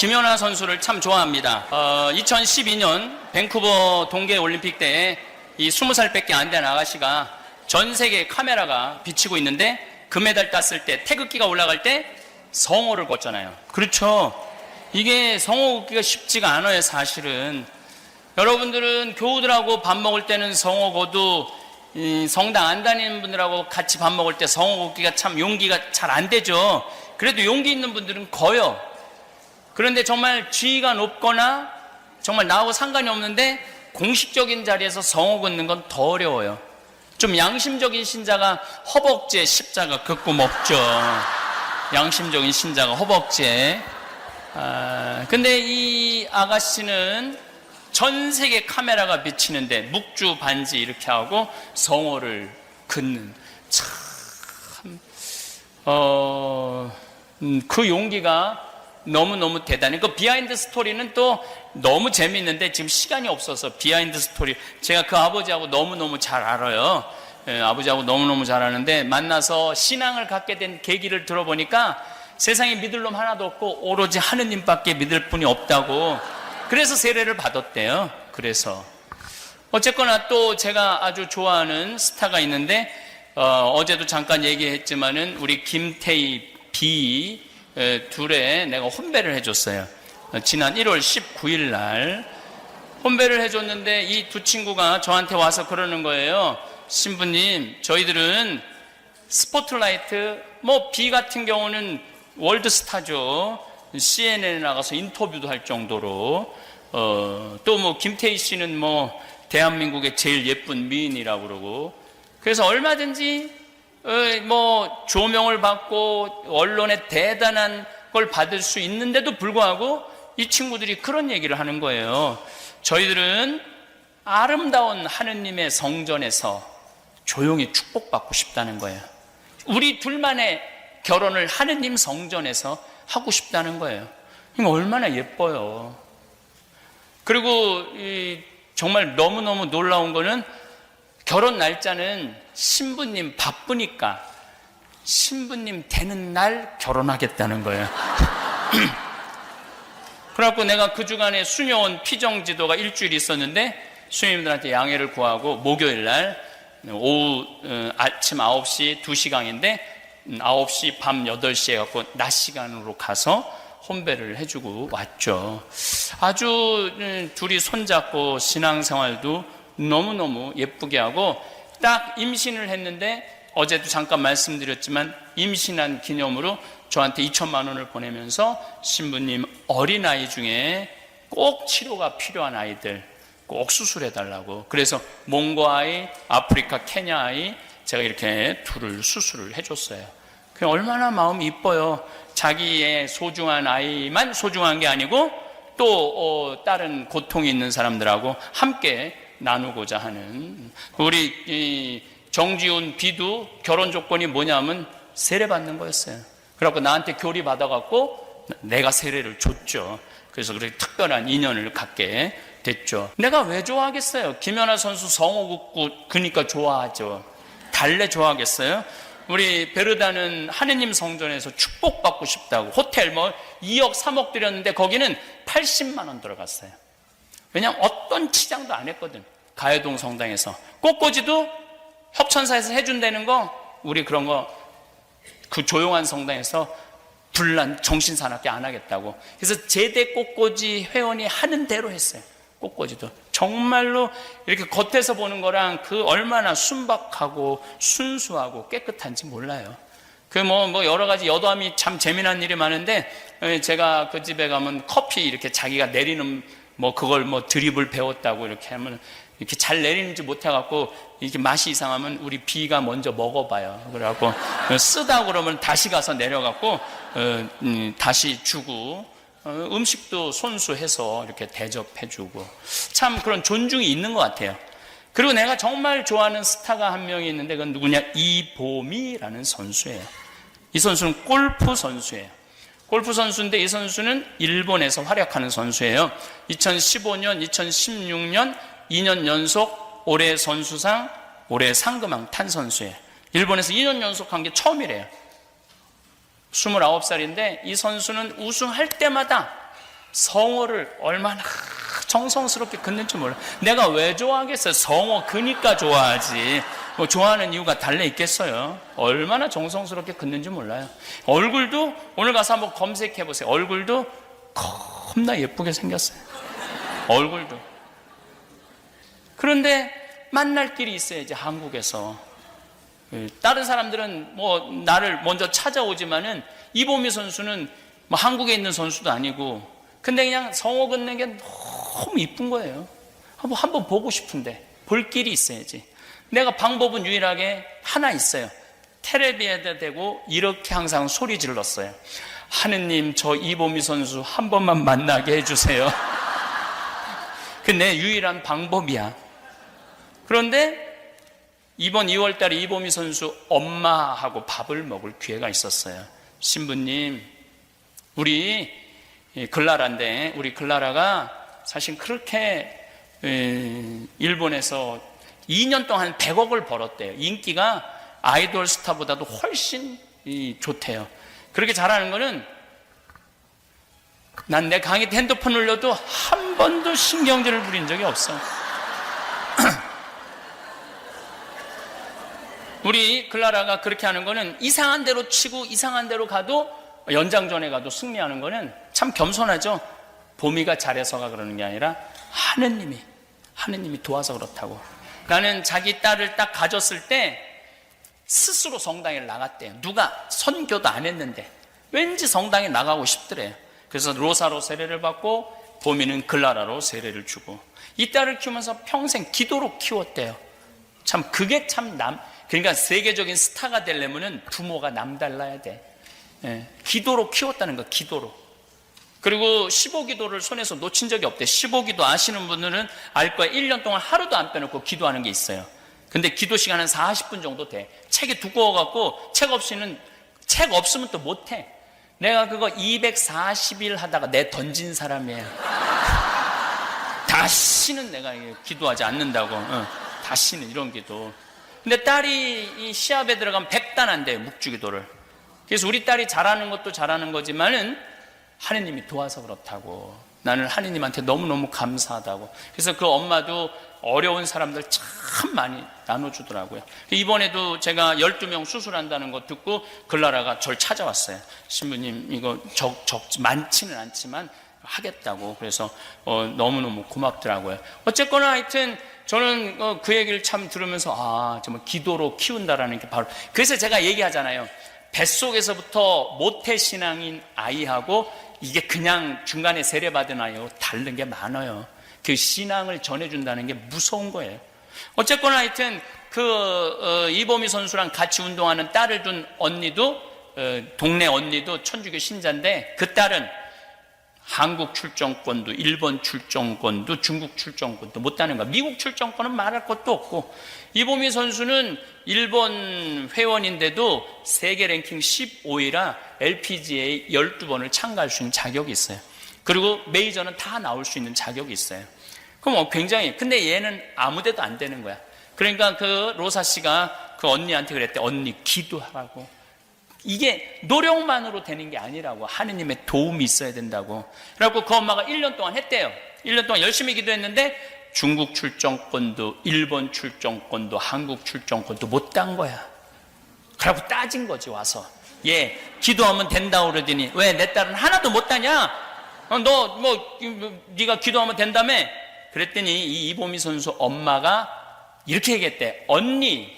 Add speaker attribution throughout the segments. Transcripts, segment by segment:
Speaker 1: 김연아 선수를 참 좋아합니다. 2012년 밴쿠버 동계올림픽 때에 이 20살밖에 안 된 아가씨가 전 세계 카메라가 비치고 있는데 금메달 땄을 때 태극기가 올라갈 때 성호를 걷잖아요. 그렇죠. 이게 성호 걷기가 쉽지가 않아요, 사실은. 여러분들은 교우들하고 밥 먹을 때는 성호 걷도 성당 안 다니는 분들하고 같이 밥 먹을 때 성호 걷기가 참 용기가 잘 안 되죠. 그래도 용기 있는 분들은 거요. 그런데 정말 지위가 높거나 정말 나하고 상관이 없는데 공식적인 자리에서 성호 걷는 건 더 어려워요. 좀 양심적인 신자가 허벅지에 십자가 긋고 먹죠. 양심적인 신자가 허벅지에. 근데 이 아가씨는 전 세계 카메라가 비치는데 묵주 반지 이렇게 하고 성호를 긋는 참 그 용기가 너무너무 대단해. 그 비하인드 스토리는 또 너무 재미있는데 지금 시간이 없어서 비하인드 스토리 제가 그 아버지하고 너무너무 잘 알아요. 아버지하고 너무너무 잘 아는데 만나서 신앙을 갖게 된 계기를 들어보니까 세상에 믿을 놈 하나도 없고 오로지 하느님밖에 믿을 분이 없다고 그래서 세례를 받았대요. 그래서 어쨌거나 또 제가 아주 좋아하는 스타가 있는데 어제도 잠깐 얘기했지만은 우리 김태희 비 둘에 내가 혼배를 해줬어요. 지난 1월 19일 날 혼배를 해줬는데 이 두 친구가 저한테 와서 그러는 거예요. 신부님, 저희들은 스포트라이트, 비 같은 경우는 월드스타죠. CNN에 나가서 인터뷰도 할 정도로 또 김태희 씨는 대한민국의 제일 예쁜 미인이라고 그러고 그래서 얼마든지 조명을 받고 언론에 대단한 걸 받을 수 있는데도 불구하고 이 친구들이 그런 얘기를 하는 거예요. 저희들은 아름다운 하느님의 성전에서 조용히 축복받고 싶다는 거예요. 우리 둘만의 결혼을 하느님 성전에서 하고 싶다는 거예요. 이거 얼마나 예뻐요. 그리고 정말 너무너무 놀라운 거는 결혼 날짜는 신부님 바쁘니까 신부님 되는 날 결혼하겠다는 거예요. 그래갖고 내가 그 주간에 수녀원 피정지도가 일주일 있었는데 수녀님들한테 양해를 구하고 목요일 날 오후 아침 9시 2시간인데 9시 밤 8시에 갖고 낮 시간으로 가서 혼배를 해주고 왔죠. 아주 둘이 손잡고 신앙생활도 너무너무 예쁘게 하고 딱 임신을 했는데 어제도 잠깐 말씀드렸지만 임신한 기념으로 저한테 2천만 원을 보내면서 신부님 어린아이 중에 꼭 치료가 필요한 아이들 꼭 수술해달라고 그래서 몽고 아이, 아프리카 케냐 아이 제가 이렇게 둘을 수술을 해줬어요. 그게 얼마나 마음이 이뻐요. 자기의 소중한 아이만 소중한 게 아니고 또 다른 고통이 있는 사람들하고 함께 나누고자 하는 우리 정지훈 비도 결혼 조건이 뭐냐면 세례 받는 거였어요. 그래갖고 나한테 교리 받아갖고 내가 세례를 줬죠. 그래서 그렇게 특별한 인연을 갖게 됐죠. 내가 왜 좋아하겠어요? 김연아 선수 성호 긋고 그러니까 좋아하죠. 달래 좋아하겠어요? 우리 베르다는 하느님 성전에서 축복받고 싶다고 호텔 2억 3억 들였는데 거기는 80만 원 들어갔어요. 왜냐하면 어떤 치장도 안 했거든. 가해동 성당에서 꽃꽂이도 협천사에서 해준다는 거 우리 그런 거 그 조용한 성당에서 불난 정신사납게 안 하겠다고 그래서 제대 꽃꽂이 회원이 하는 대로 했어요. 꽃꽂이도 정말로 이렇게 겉에서 보는 거랑 그 얼마나 순박하고 순수하고 깨끗한지 몰라요. 그 여러 가지 여담이 참 재미난 일이 많은데 제가 그 집에 가면 커피 이렇게 자기가 내리는 그걸 드립을 배웠다고 이렇게 하면 이렇게 잘 내리는지 못해갖고 이렇게 맛이 이상하면 우리 비가 먼저 먹어봐요. 그래갖고 쓰다 그러면 다시 가서 내려갖고 다시 주고 음식도 손수해서 이렇게 대접해주고 참 그런 존중이 있는 것 같아요. 그리고 내가 정말 좋아하는 스타가 한 명이 있는데 그건 누구냐? 이보미라는 선수예요. 이 선수는 골프 선수예요. 골프 선수인데 이 선수는 일본에서 활약하는 선수예요. 2015년, 2016년 2년 연속 올해 선수상, 올해 상금왕 탄 선수예요. 일본에서 2년 연속 한 게 처음이래요. 29살인데 이 선수는 우승할 때마다 성어를 얼마나 정성스럽게 긋는지 몰라. 내가 왜 좋아하겠어요? 성어 그니까 좋아하지. 뭐 좋아하는 이유가 달래 있겠어요? 얼마나 정성스럽게 긋는지 몰라요. 얼굴도 오늘 가서 한번 검색해 보세요. 얼굴도 겁나 예쁘게 생겼어요. 얼굴도. 그런데 만날 길이 있어야지. 한국에서 다른 사람들은 뭐 나를 먼저 찾아오지만은 이보미 선수는 뭐 한국에 있는 선수도 아니고, 근데 그냥 성어 긋는 게 너무 이쁜 거예요. 한번 보고 싶은데 볼 길이 있어야지. 내가 방법은 유일하게 하나 있어요. 텔레비에다 대고 이렇게 항상 소리 질렀어요. 하느님, 저 이보미 선수 한 번만 만나게 해주세요. 그 내 유일한 방법이야. 그런데 이번 2월 달에 이보미 선수 엄마하고 밥을 먹을 기회가 있었어요. 신부님, 우리 글라라인데, 우리 글라라가 사실 그렇게 일본에서 2년 동안 100억을 벌었대요. 인기가 아이돌 스타보다도 훨씬 좋대요. 그렇게 잘하는 거는 난 내 강의 때 핸드폰 울려도 한 번도 신경질을 부린 적이 없어. 우리 글라라가 그렇게 하는 거는 이상한 대로 치고 이상한 대로 가도, 연장전에 가도 승리하는 거는 참 겸손하죠. 보미가 잘해서가 그러는 게 아니라 하느님이 도와서 그렇다고. 나는 자기 딸을 딱 가졌을 때 스스로 성당에 나갔대요. 누가 선교도 안 했는데 왠지 성당에 나가고 싶더래요. 그래서 로사로 세례를 받고 보미는 글라라로 세례를 주고, 이 딸을 키우면서 평생 기도로 키웠대요. 참 그게 참 그러니까 세계적인 스타가 되려면 부모가 남달라야 돼. 기도로 키웠다는 거, 기도로. 그리고 15기도를 손에서 놓친 적이 없대. 15기도 아시는 분들은 알 거야. 1년 동안 하루도 안 빼놓고 기도하는 게 있어요. 근데 기도 시간은 40분 정도 돼. 책이 두꺼워갖고 책 없으면 또 못해. 내가 그거 240일 하다가 내 던진 사람이에요. 다시는 내가 기도하지 않는다고. 다시는 이런 기도. 근데 딸이 이 시합에 들어가면 100단 한대요, 묵주기도를. 그래서 우리 딸이 잘하는 것도 잘하는 거지만은 하느님이 도와서 그렇다고. 나는 하느님한테 너무너무 감사하다고. 그래서 그 엄마도 어려운 사람들 참 많이 나눠주더라고요. 이번에도 제가 12명 수술한다는 거 듣고 글라라가 저를 찾아왔어요. 신부님, 이거 많지는 않지만 하겠다고. 그래서 너무너무 고맙더라고요. 어쨌거나 하여튼 저는 그 얘기를 참 들으면서 정말 기도로 키운다라는 게 바로, 그래서 제가 얘기하잖아요. 뱃속에서부터 모태신앙인 아이하고 이게 그냥 중간에 세례받은 아이하고 다른 게 많아요. 그 신앙을 전해준다는 게 무서운 거예요. 어쨌거나 하여튼 이보미 선수랑 같이 운동하는 딸을 둔 언니도, 동네 언니도 천주교 신자인데, 그 딸은 한국 출정권도, 일본 출정권도, 중국 출정권도 못 따는 거야. 미국 출정권은 말할 것도 없고, 이보미 선수는 일본 회원인데도 세계 랭킹 15위라 LPGA 12번을 참가할 수 있는 자격이 있어요. 그리고 메이저는 다 나올 수 있는 자격이 있어요. 그럼 굉장히, 근데 얘는 아무 데도 안 되는 거야. 그러니까 그 로사 씨가 그 언니한테 그랬대. 언니 기도하라고. 이게 노력만으로 되는 게 아니라고. 하느님의 도움이 있어야 된다고. 그래갖고 그 엄마가 1년 동안 했대요. 1년 동안 열심히 기도했는데 중국 출정권도, 일본 출정권도, 한국 출정권도 못 딴 거야. 그래갖고 따진 거지, 와서. 얘 기도하면 된다고 그러더니 왜 내 딸은 하나도 못 따냐? 네가 기도하면 된다며? 그랬더니 이 이보미 선수 엄마가 이렇게 얘기했대. 언니,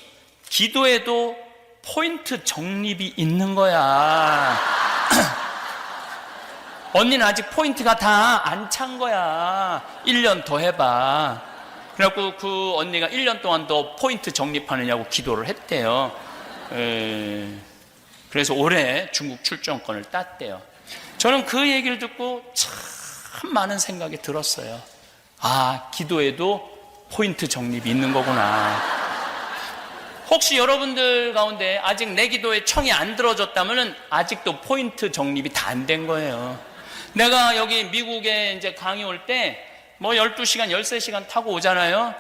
Speaker 1: 기도에도 포인트 적립이 있는 거야. 언니는 아직 포인트가 다 안 찬 거야. 1년 더 해봐. 그래갖고 그 언니가 1년 동안 더 포인트 적립하느냐고 기도를 했대요. 그래서 올해 중국 출정권을 땄대요. 저는 그 얘기를 듣고 참 많은 생각이 들었어요. 기도에도 포인트 적립이 있는 거구나. 혹시 여러분들 가운데 아직 내 기도에 청이 안 들어졌다면 아직도 포인트 적립이 다 안 된 거예요. 내가 여기 미국에 이제 강의 올 때 12시간, 13시간 타고 오잖아요.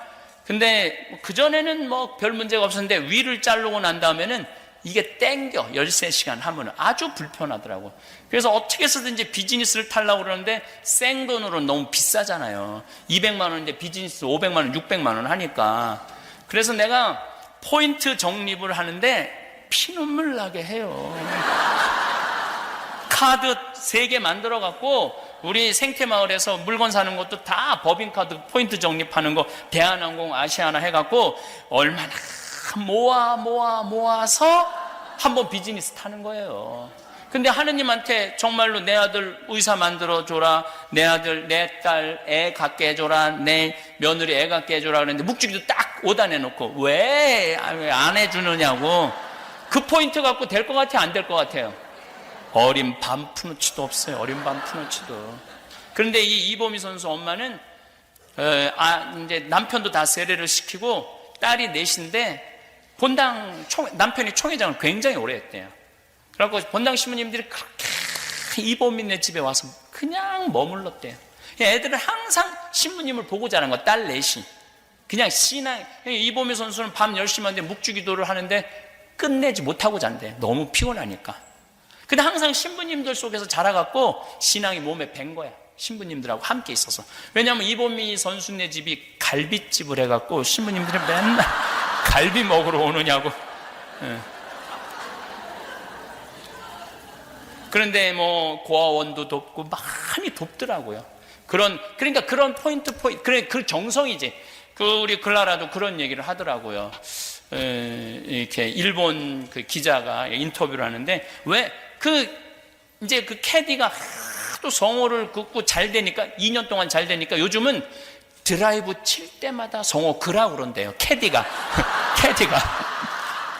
Speaker 1: 근데 그전에는 별 문제가 없었는데 위를 자르고 난 다음에는 이게 땡겨. 13시간 하면은 아주 불편하더라고. 그래서 어떻게 해서든지 비즈니스를 타려고 그러는데 생돈으로 너무 비싸잖아요. 200만 원인데 비즈니스 500만 원, 600만 원 하니까. 그래서 내가 포인트 적립을 하는데 피눈물 나게 해요. 카드 3개 만들어 갖고 우리 생태마을에서 물건 사는 것도 다 법인카드 포인트 적립하는 거 대한항공 아시아나 해갖고 얼마나 모아서 한번 비즈니스 타는 거예요. 근데 하느님한테 정말로 내 아들 의사 만들어 줘라, 내 아들 내 딸 애 갖게 해줘라, 내 며느리 애 갖게 해줘라 그랬는데 묵주기도 딱 5단 해놓고 왜 안 해주느냐고. 그 포인트 갖고 될 것 같아요, 안 될 것 같아요? 어린 반푼어치도 없어요. 어린 반푼어치도. 그런데 이 이보미 선수 엄마는 이제 남편도 다 세례를 시키고 딸이 넷인데 남편이 총회장을 굉장히 오래 했대요. 그래갖고 본당 신부님들이 그렇게 이보미네 집에 와서 그냥 머물렀대요. 애들은 항상 신부님을 보고 자란 거, 딸 넷이. 그냥 신앙. 이보미 선수는 밤 10시만 돼 묵주기도를 하는데 끝내지 못하고 잔대. 너무 피곤하니까. 근데 항상 신부님들 속에서 자라갖고 신앙이 몸에 밴 거야. 신부님들하고 함께 있어서. 왜냐하면 이보미 선수네 집이 갈비집을 해갖고 신부님들이 맨날 갈비 먹으러 오느냐고. 그런데 뭐 고아원도 돕고 많이 돕더라고요. 그러니까 그런 포인트, 그래, 그 정성이지. 우리 클라라도 그런 얘기를 하더라고요. 이렇게 일본 그 기자가 인터뷰를 하는데 이제 그 캐디가 또 성호를 긋고 잘 되니까 2년 동안 잘 되니까 요즘은 드라이브 칠 때마다 성호 그라고 그런대요. 캐디가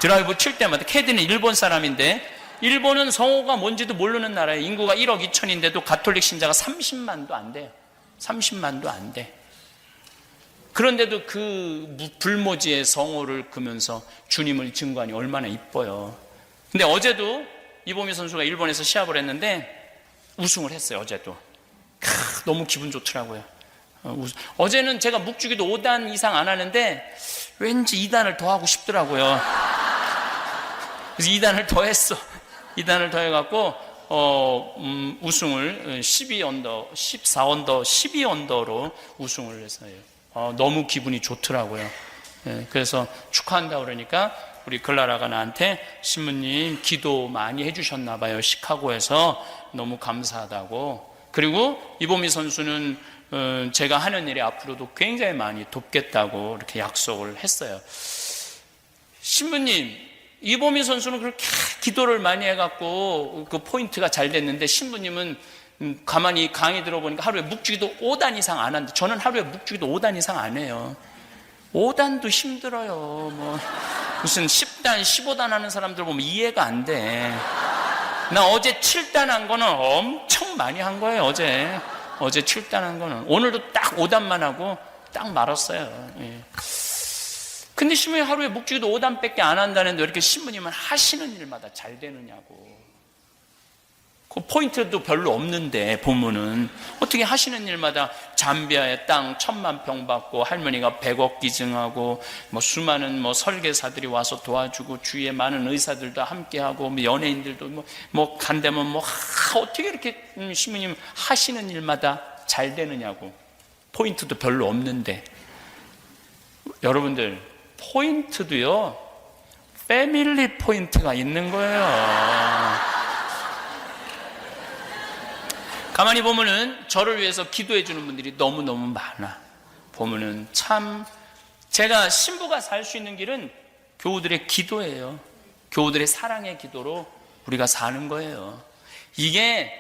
Speaker 1: 드라이브 칠 때마다. 캐디는 일본 사람인데 일본은 성호가 뭔지도 모르는 나라예요. 인구가 1억 2천인데도 가톨릭 신자가 30만도 안 돼요. 30만도 안 돼. 그런데도 그 불모지의 성호를 그면서 주님을 증거하니 얼마나 이뻐요. 근데 어제도 이보미 선수가 일본에서 시합을 했는데 우승을 했어요. 어제도. 너무 기분 좋더라고요. 어제는 제가 묵주기도 5단 이상 안 하는데 왠지 2단을 더 하고 싶더라고요. 그래서 2단을 더 했어. 2단을 더 해갖고 우승을 12언더, 14언더, 12언더로 우승을 했어요. 너무 기분이 좋더라고요. 그래서 축하한다고 그러니까 우리 클라라가 나한테 신부님 기도 많이 해주셨나 봐요. 시카고에서 너무 감사하다고. 그리고 이보미 선수는 제가 하는 일에 앞으로도 굉장히 많이 돕겠다고 이렇게 약속을 했어요. 신부님, 이보미 선수는 그렇게 기도를 많이 해갖고 그 포인트가 잘 됐는데 신부님은 가만히 강의 들어보니까 하루에 묵주기도 5단 이상 안 하는데 저는 하루에 묵주기도 5단 이상 안 해요. 5단도 힘들어요. 무슨 10단, 15단 하는 사람들 보면 이해가 안 돼. 나 어제 7단 한 거는 엄청 많이 한 거예요. 어제 7단 한 거는. 오늘도 딱 5단만 하고 딱 말았어요. 근데 신부님 하루에 묵주기도 5단밖에 안 한다는데 왜 이렇게 신부님은 하시는 일마다 잘 되느냐고. 그 포인트도 별로 없는데 보면은 어떻게 하시는 일마다 잠비아의 땅 1000만 평 받고 할머니가 100억 기증하고 수많은 설계사들이 와서 도와주고 주위에 많은 의사들도 함께하고 연예인들도 간다면 어떻게 이렇게 신부님 하시는 일마다 잘 되느냐고. 포인트도 별로 없는데. 여러분들 포인트도요 패밀리 포인트가 있는 거예요. 가만히 보면은 저를 위해서 기도해 주는 분들이 너무너무 많아. 보면은 참 제가 신부가 살 수 있는 길은 교우들의 기도예요. 교우들의 사랑의 기도로 우리가 사는 거예요. 이게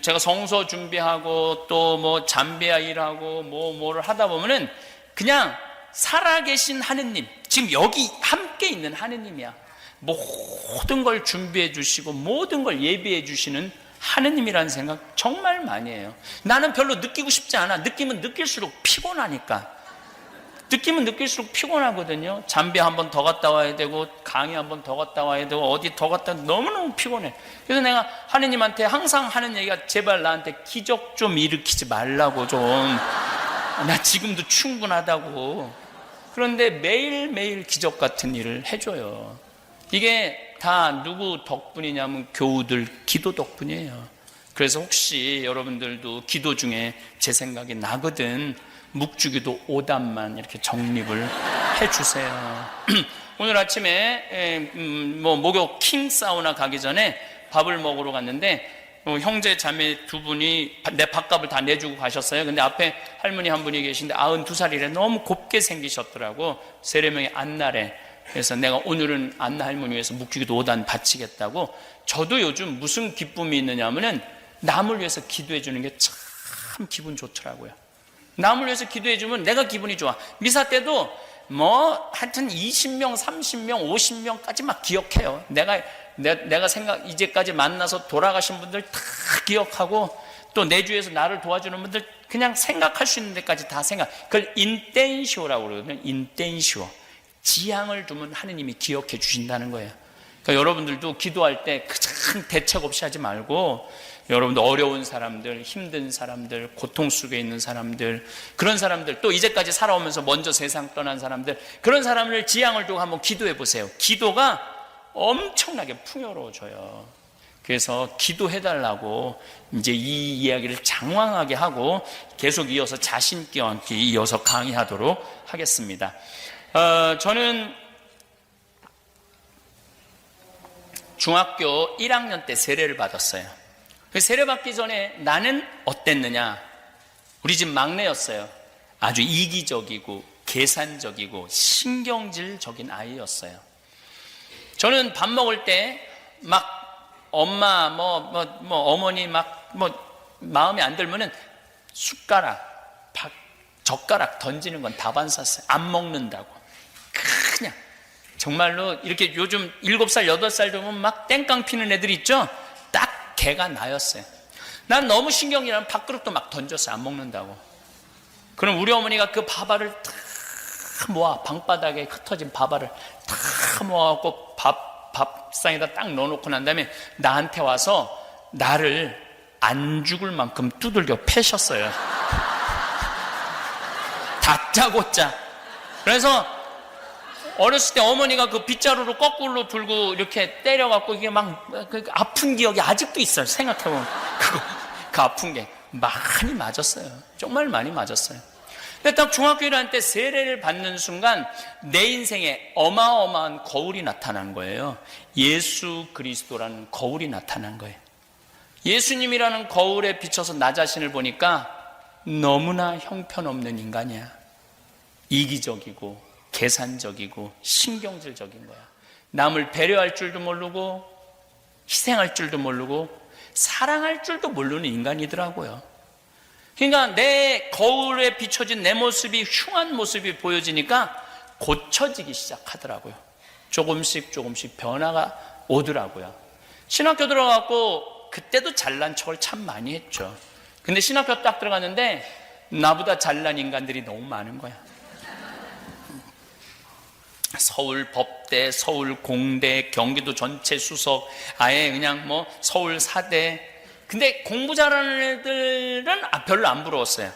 Speaker 1: 제가 성서 준비하고 또 잠비아 일하고 뭐를 하다 보면은 그냥 살아계신 하느님, 지금 여기 함께 있는 하느님이야. 모든 걸 준비해 주시고 모든 걸 예비해 주시는 하느님이라는 생각 정말 많이 해요. 나는 별로 느끼고 싶지 않아. 느끼면 느낄수록 피곤하니까. 느끼면 느낄수록 피곤하거든요. 잠비 한 번 더 갔다 와야 되고 강의 한 번 더 갔다 와야 되고 어디 더 갔다 너무너무 피곤해. 그래서 내가 하느님한테 항상 하는 얘기가 제발 나한테 기적 좀 일으키지 말라고 좀. 나 지금도 충분하다고. 그런데 매일매일 기적 같은 일을 해줘요. 이게 다 누구 덕분이냐면 교우들 기도 덕분이에요. 그래서 혹시 여러분들도 기도 중에 제 생각이 나거든 묵주기도 5단만 이렇게 정립을 해주세요. 오늘 아침에 목욕 킹 사우나 가기 전에 밥을 먹으러 갔는데 형제 자매 두 분이 내 밥값을 다 내주고 가셨어요. 근데 앞에 할머니 한 분이 계신데 92살이래. 너무 곱게 생기셨더라고. 세례명이 안나래. 그래서 내가 오늘은 안나 할머니 위해서 묵주기도 5단 바치겠다고. 저도 요즘 무슨 기쁨이 있느냐 하면은 남을 위해서 기도해 주는 게 참 기분 좋더라고요. 남을 위해서 기도해 주면 내가 기분이 좋아. 미사 때도 하여튼 20명, 30명, 50명까지 막 기억해요. 내가 이제까지 만나서 돌아가신 분들 다 기억하고 또 내 주위에서 나를 도와주는 분들 그냥 생각할 수 있는 데까지 다 그걸 인텐시오라고 그러거든요. 인텐시오. 지향을 두면 하느님이 기억해 주신다는 거예요. 그러니까 여러분들도 기도할 때 큰 대책 없이 하지 말고 여러분들 어려운 사람들, 힘든 사람들, 고통 속에 있는 사람들, 그런 사람들, 또 이제까지 살아오면서 먼저 세상 떠난 사람들, 그런 사람을 지향을 두고 한번 기도해 보세요. 기도가 엄청나게 풍요로워져요. 그래서 기도해달라고 이제 이 이야기를 장황하게 하고 계속 이어서 자신있게 이어서 강의하도록 하겠습니다. 저는 중학교 1학년 때 세례를 받았어요. 세례 받기 전에 나는 어땠느냐? 우리 집 막내였어요. 아주 이기적이고 계산적이고 신경질적인 아이였어요. 저는 밥 먹을 때 막 엄마 어머니 마음에 안 들면은 숟가락, 젓가락 던지는 건 다 반샀어요. 안 먹는다고. 그냥 정말로 이렇게 요즘 7살, 8살 되면 막 땡깡 피는 애들 있죠? 딱 걔가 나였어요. 난 너무 신경이라면 밥그릇도 막 던졌어요. 안 먹는다고. 그럼 우리 어머니가 그 밥알을 다 모아, 방바닥에 흩어진 밥알을 다 모아갖고 밥상에다 딱 넣어놓고 난 다음에 나한테 와서 나를 안 죽을 만큼 두들겨 패셨어요. 다짜고짜. 그래서 어렸을 때 어머니가 그 빗자루로 거꾸로 들고 이렇게 때려갖고 이게 막 아픈 기억이 아직도 있어요. 생각해보면. 그 아픈 게 많이 맞았어요. 정말 많이 맞았어요. 근데 딱 중학교 1학년 때 세례를 받는 순간 내 인생에 어마어마한 거울이 나타난 거예요. 예수 그리스도라는 거울이 나타난 거예요. 예수님이라는 거울에 비춰서 나 자신을 보니까 너무나 형편없는 인간이야. 이기적이고 계산적이고 신경질적인 거야. 남을 배려할 줄도 모르고 희생할 줄도 모르고 사랑할 줄도 모르는 인간이더라고요. 그러니까 내 거울에 비춰진 내 모습이 흉한 모습이 보여지니까 고쳐지기 시작하더라고요. 조금씩 변화가 오더라고요. 신학교 들어가고 그때도 잘난 척을 참 많이 했죠. 근데 신학교 딱 들어갔는데 나보다 잘난 인간들이 너무 많은 거야. 서울 법대, 서울 공대, 경기도 전체 수석, 아예 그냥 서울 사대. 근데 공부 잘하는 애들은 별로 안 부러웠어요.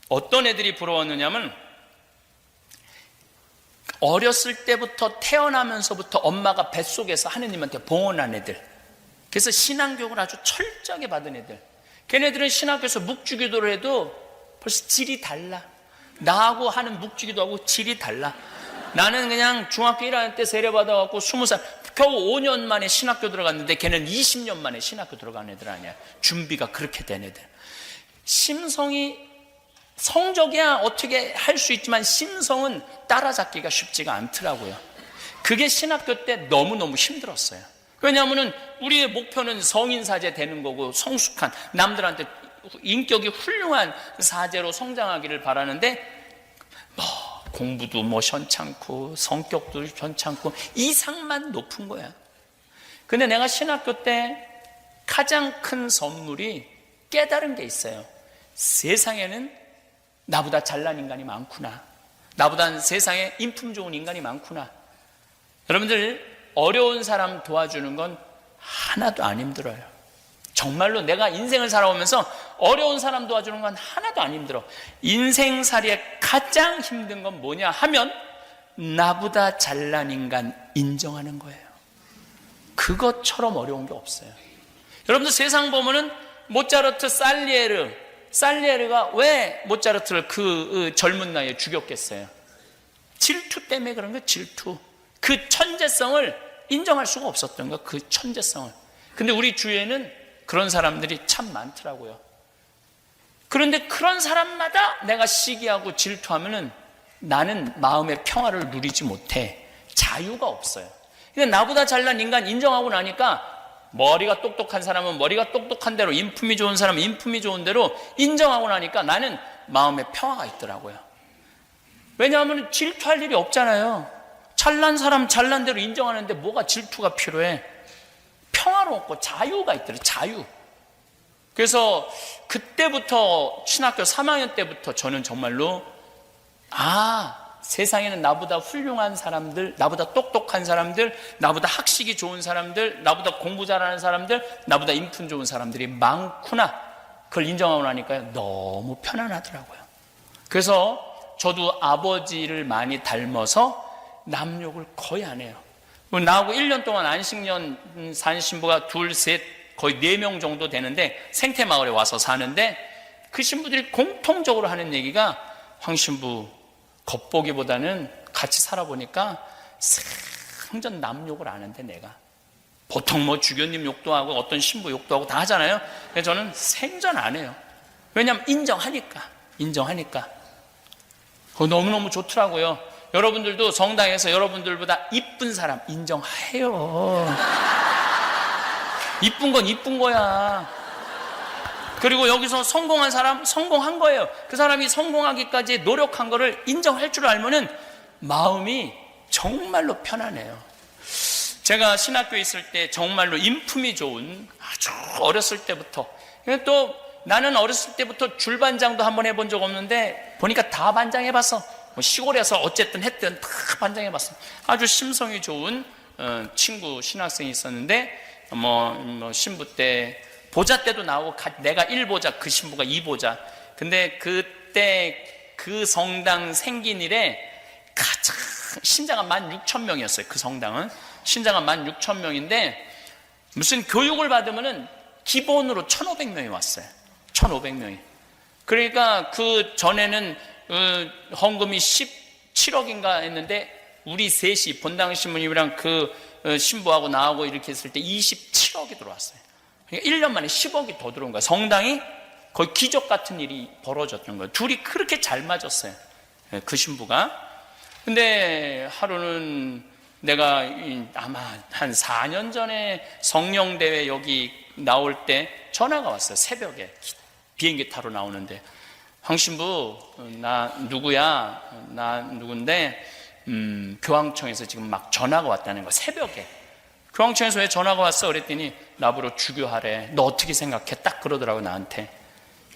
Speaker 1: 어떤 애들이 부러웠느냐면 어렸을 때부터 태어나면서부터 엄마가 뱃속에서 하느님한테 봉헌한 애들. 그래서 신앙교육을 아주 철저하게 받은 애들. 걔네들은 신학교에서 묵주기도를 해도 벌써 질이 달라. 나하고 하는 묵주기도하고 질이 달라. 나는 그냥 중학교 1학년 때 세례받아갖고 20살 겨우 5년 만에 신학교 들어갔는데 걔는 20년 만에 신학교 들어간 애들 아니야. 준비가 그렇게 된 애들. 심성이 성적이야 어떻게 할 수 있지만 심성은 따라잡기가 쉽지가 않더라고요. 그게 신학교 때 너무너무 힘들었어요. 왜냐하면 우리의 목표는 성인사제 되는 거고 성숙한 남들한테 인격이 훌륭한 사제로 성장하기를 바라는데 공부도 현찮고 성격도 현찮고 이상만 높은 거야. 근데 내가 신학교 때 가장 큰 선물이 깨달은 게 있어요. 세상에는 나보다 잘난 인간이 많구나. 나보다 세상에 인품 좋은 인간이 많구나. 여러분들 어려운 사람 도와주는 건 하나도 안 힘들어요. 정말로 내가 인생을 살아오면서 어려운 사람 도와주는 건 하나도 안 힘들어. 인생살이에 가장 힘든 건 뭐냐 하면 나보다 잘난 인간 인정하는 거예요. 그것처럼 어려운 게 없어요. 여러분들 세상 보면은 모차르트, 살리에르가 왜 모차르트를 그 젊은 나이에 죽였겠어요? 질투 때문에 그런 거예요. 질투. 그 천재성을 인정할 수가 없었던 거예요. 그 천재성을. 근데 우리 주위에는 그런 사람들이 참 많더라고요. 그런데 그런 사람마다 내가 시기하고 질투하면은 나는 마음의 평화를 누리지 못해. 자유가 없어요. 근데 나보다 잘난 인간 인정하고 나니까 머리가 똑똑한 사람은 머리가 똑똑한 대로, 인품이 좋은 사람은 인품이 좋은 대로 인정하고 나니까 나는 마음의 평화가 있더라고요. 왜냐하면 질투할 일이 없잖아요. 잘난 사람 잘난 대로 인정하는데 뭐가 질투가 필요해? 평화롭고 자유가 있더라고요. 자유. 그래서 그때부터 신학교 3학년 때부터 저는 정말로 세상에는 나보다 훌륭한 사람들, 나보다 똑똑한 사람들, 나보다 학식이 좋은 사람들, 나보다 공부 잘하는 사람들, 나보다 인품 좋은 사람들이 많구나. 그걸 인정하고 나니까요 너무 편안하더라고요. 그래서 저도 아버지를 많이 닮아서 남욕을 거의 안 해요. 나하고 1년 동안 안식년 산 신부가 둘, 셋, 거의 4명 정도 되는데 생태마을에 와서 사는데 그 신부들이 공통적으로 하는 얘기가 황 신부 겉보기보다는 같이 살아보니까 생전 남욕을 안 하는데 내가 보통 뭐 주교님 욕도 하고 어떤 신부 욕도 하고 다 하잖아요. 그래서 저는 생전 안 해요. 왜냐하면 인정하니까. 그거 너무너무 좋더라고요. 여러분들도 성당에서 여러분들보다 이쁜 사람 인정해요. 이쁜 건 이쁜 거야. 그리고 여기서 성공한 사람 성공한 거예요. 그 사람이 성공하기까지 노력한 거를 인정할 줄 알면은 마음이 정말로 편안해요. 제가 신학교에 있을 때 정말로 인품이 좋은, 아주 어렸을 때부터, 또 나는 어렸을 때부터 줄반장도 한번 해본 적 없는데 보니까 다 반장해봤어. 시골에서 어쨌든 했든 다 반장해봤어. 아주 심성이 좋은 친구 신학생이 있었는데 신부 때 보자 때도 나오고 내가 1보자, 그 신부가 2보자. 근데 그때 그 성당 생긴 이래 가장 신자가 16,000명이었어요. 그 성당은 신자가 16,000명인데 무슨 교육을 받으면은 기본으로 1,500명이 왔어요. 1,500명이. 그러니까 그 전에는 헌금이 17억인가 했는데 우리 셋이 본당 신부님이랑 그 신부하고 나하고 이렇게 했을 때 27억이 들어왔어요. 그러니까 1년 만에 10억이 더 들어온 거야. 성당이 거의 기적 같은 일이 벌어졌던 거예요. 둘이 그렇게 잘 맞았어요. 그 신부가. 근데 하루는 내가 아마 한 4년 전에 성령대회 여기 나올 때 전화가 왔어요. 새벽에 비행기 타러 나오는데 황 신부 나 누구야? 나 누군데 교황청에서 지금 막 전화가 왔다는 거야. 새벽에. 교황청에서 왜 전화가 왔어? 그랬더니 나보러 주교하래. 너 어떻게 생각해? 딱 그러더라고 나한테.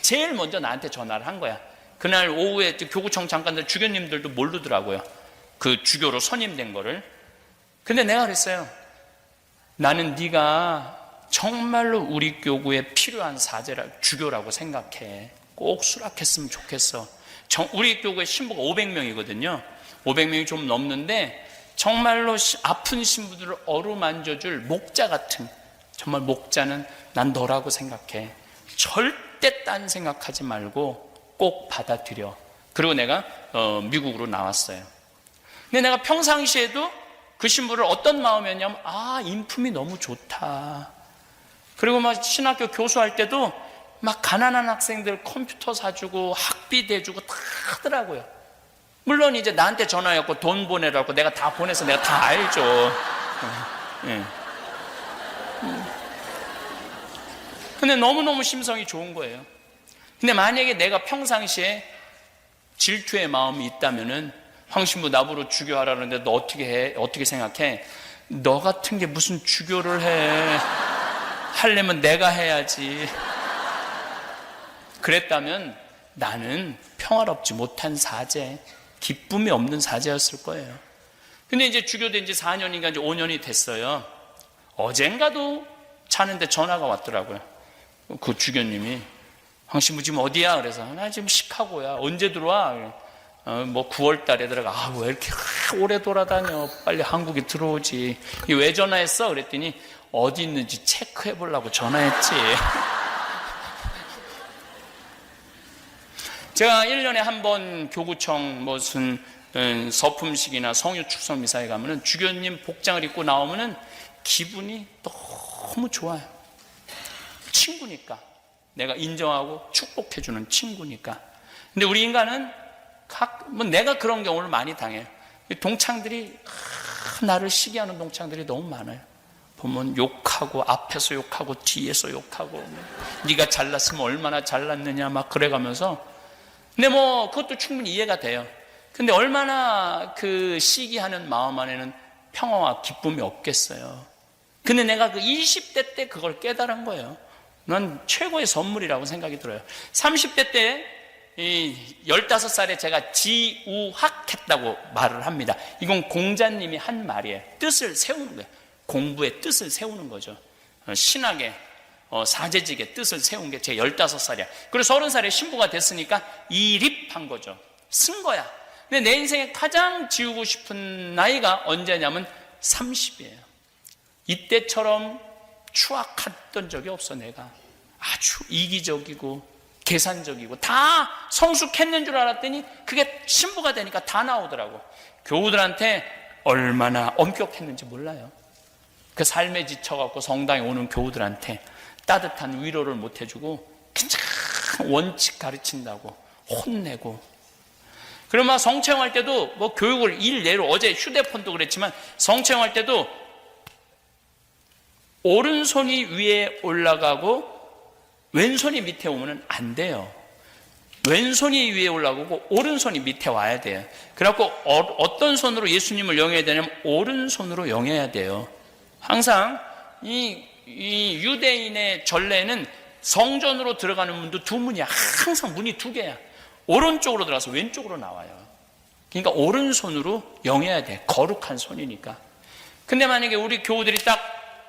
Speaker 1: 제일 먼저 나한테 전화를 한 거야. 그날 오후에 교구청 장관들 주교님들도 모르더라고요. 그 주교로 선임된 거를. 근데 내가 그랬어요. 나는 네가 정말로 우리 교구에 필요한 주교라고 생각해. 꼭 수락했으면 좋겠어. 우리 교구에 신부가 500명이거든요. 500명이 좀 넘는데 정말로 아픈 신부들을 어루만져줄 목자 같은, 정말 목자는 난 너라고 생각해. 절대 딴 생각하지 말고 꼭 받아들여. 그리고 내가 미국으로 나왔어요. 근데 내가 평상시에도 그 신부를 어떤 마음이었냐면 인품이 너무 좋다. 그리고 막 신학교 교수할 때도 막 가난한 학생들 컴퓨터 사주고 학비 대주고 다 하더라고요. 물론 이제 나한테 전화했고 돈 보내라고 내가 다 보내서 내가 다 알죠. 근데 너무너무 심성이 좋은 거예요. 근데 만약에 내가 평상시에 질투의 마음이 있다면은 황 신부 나보러 주교하라는데 너 어떻게 해? 어떻게 생각해? 너 같은 게 무슨 주교를 해? 하려면 내가 해야지. 그랬다면 나는 평화롭지 못한 사제, 기쁨이 없는 사제였을 거예요. 근데 이제 주교된 지 4년인가 이제 5년이 됐어요. 어젠가도 자는데 전화가 왔더라고요. 그 주교님이 황 신부 지금 어디야? 그래서 나 지금 시카고야. 언제 들어와? 뭐 9월 달에 들어가. 왜 이렇게 오래 돌아다녀? 빨리 한국에 들어오지. 왜 전화했어? 그랬더니 어디 있는지 체크해 보려고 전화했지. 제가 1년에 한 번 교구청 무슨 서품식이나 성유 축성 미사에 가면은 주교님 복장을 입고 나오면은 기분이 너무 좋아요. 친구니까. 내가 인정하고 축복해주는 친구니까. 근데 우리 인간은 내가 그런 경우를 많이 당해요. 동창들이 나를 시기하는 동창들이 너무 많아요. 보면 욕하고, 앞에서 욕하고, 뒤에서 욕하고, 네가 잘났으면 얼마나 잘났느냐 막 그래가면서. 근데 뭐 그것도 충분히 이해가 돼요. 근데 얼마나 그 시기하는 마음 안에는 평화와 기쁨이 없겠어요. 근데 내가 그 20대 때 그걸 깨달은 거예요. 난 최고의 선물이라고 생각이 들어요. 30대 때 15살에 제가 지우학했다고 말을 합니다. 이건 공자님이 한 말이에요. 뜻을 세우는 거예요. 공부의 뜻을 세우는 거죠. 신학의 사제직의 뜻을 세운 게 제 15살이야. 그래서 30살에 신부가 됐으니까 이립한 거죠. 쓴 거야. 근데 내 인생에 가장 지우고 싶은 나이가 언제냐면 30이에요. 이때처럼 추악했던 적이 없어. 내가 아주 이기적이고 계산적이고 다 성숙했는 줄 알았더니 그게 신부가 되니까 다 나오더라고. 교우들한테 얼마나 엄격했는지 몰라요. 그 삶에 지쳐갖고 성당에 오는 교우들한테 따뜻한 위로를 못 해주고 그냥 원칙 가르친다고 혼내고. 그러면 성체형할 때도 뭐 교육을 일례로, 어제 휴대폰도 그랬지만 성체형할 때도 오른손이 위에 올라가고 왼손이 밑에 오면 안 돼요. 왼손이 위에 올라가고 오른손이 밑에 와야 돼요. 그래갖고 어떤 손으로 예수님을 영해야 되냐면 오른손으로 영해야 돼요. 항상 이 유대인의 전례는 성전으로 들어가는 문도 두 문이야. 항상 문이 두 개야. 오른쪽으로 들어가서 왼쪽으로 나와요. 그러니까 오른손으로 영해야 돼. 거룩한 손이니까. 근데 만약에 우리 교우들이 딱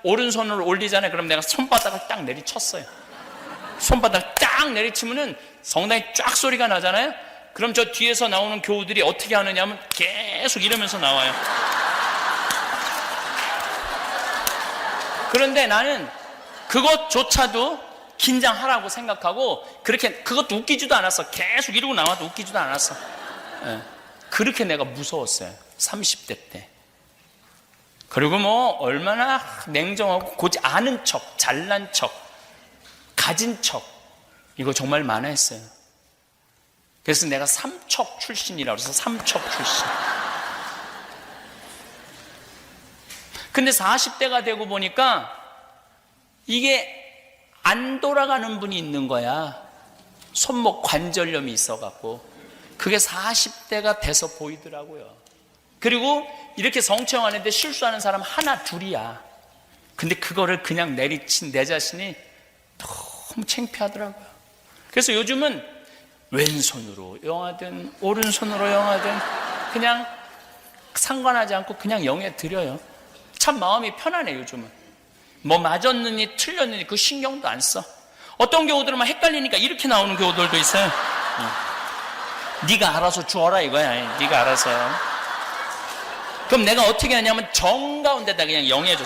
Speaker 1: 오른손을 올리잖아요. 그럼 내가 손바닥을 딱 내리쳤어요. 손바닥 딱 내리치면은 성당이 쫙 소리가 나잖아요. 그럼 저 뒤에서 나오는 교우들이 어떻게 하느냐 하면 계속 이러면서 나와요. 그런데 나는 그것조차도 긴장하라고 생각하고 그것도 웃기지도 않았어. 계속 이러고 나와도 웃기지도 않았어. 그렇게 내가 무서웠어요. 30대 때. 그리고 뭐 얼마나 냉정하고 고지 아는 척, 잘난 척, 가진 척, 이거 정말 많아 했어요. 그래서 내가 삼척 출신이라고 해서 삼척 출신. 근데 40대가 되고 보니까 이게 안 돌아가는 분이 있는 거야. 손목 관절염이 있어갖고. 그게 40대가 돼서 보이더라고요. 그리고 이렇게 성체형하는데 실수하는 사람 하나 둘이야. 근데 그거를 그냥 내리친 내 자신이 너무 창피하더라고요. 그래서 요즘은 왼손으로 영하든 오른손으로 영하든 그냥 상관하지 않고 그냥 영에 드려요. 참 마음이 편하네. 요즘은 뭐 맞았느니 틀렸느니 그 신경도 안 써. 어떤 교우들은 막 헷갈리니까 이렇게 나오는 교우들도 있어요. 네가 알아서 주어라 이거야. 네가 알아서. 그럼 내가 어떻게 하냐면 정가운데다 그냥 영해줘.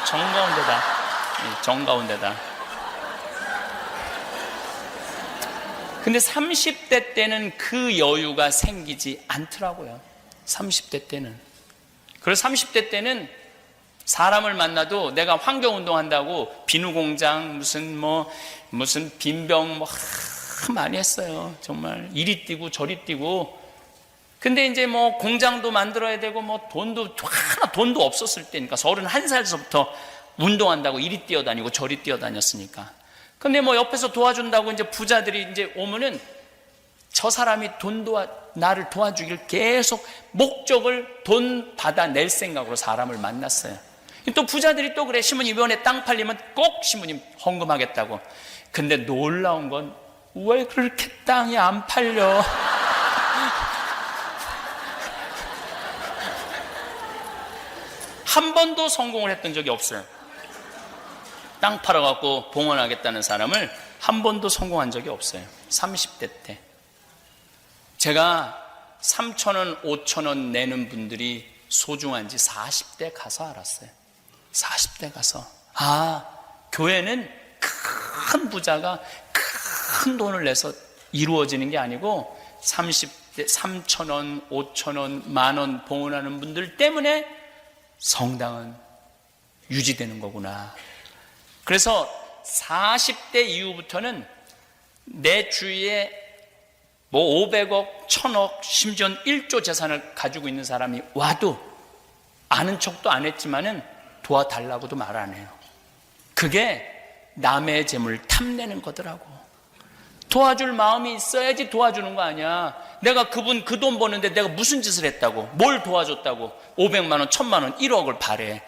Speaker 1: 정가운데다. 근데 30대 때는 그 여유가 생기지 않더라고요. 30대 때는. 그래서 30대 때는 사람을 만나도 내가 환경운동 한다고 비누공장 무슨 빈병 많이 했어요. 정말 이리 뛰고 저리 뛰고. 근데 이제 뭐 공장도 만들어야 되고 뭐 돈도 없었을 때니까 31살서부터 운동한다고 이리 뛰어다니고 저리 뛰어다녔으니까. 근데 뭐 옆에서 도와준다고 이제 부자들이 이제 오면은 저 사람이 나를 도와주길 계속 목적을 돈 받아낼 생각으로 사람을 만났어요. 또 부자들이 또 그래. 시모님 이번에 땅 팔리면 꼭 시모님 헌금하겠다고. 근데 놀라운 건 왜 그렇게 땅이 안 팔려? 한 번도 성공을 했던 적이 없어요. 땅 팔아갖고 봉헌하겠다는 사람을 한 번도 성공한 적이 없어요. 30대 때. 제가 3,000원, 5,000원 내는 분들이 소중한지 40대 가서 알았어요. 40대 가서. 아, 교회는 큰 부자가 큰 돈을 내서 이루어지는 게 아니고 30대 3,000원, 5,000원, 만원 봉헌하는 분들 때문에 성당은 유지되는 거구나. 그래서 40대 이후부터는 내 주위에 뭐 500억, 1000억, 심지어 1조 재산을 가지고 있는 사람이 와도 아는 척도 안 했지만은 도와달라고도 말 안 해요. 그게 남의 재물 탐내는 거더라고. 도와줄 마음이 있어야지 도와주는 거 아니야. 내가 그분 그 돈 버는데 내가 무슨 짓을 했다고, 뭘 도와줬다고 500만 원, 1000만 원, 1억을 바래.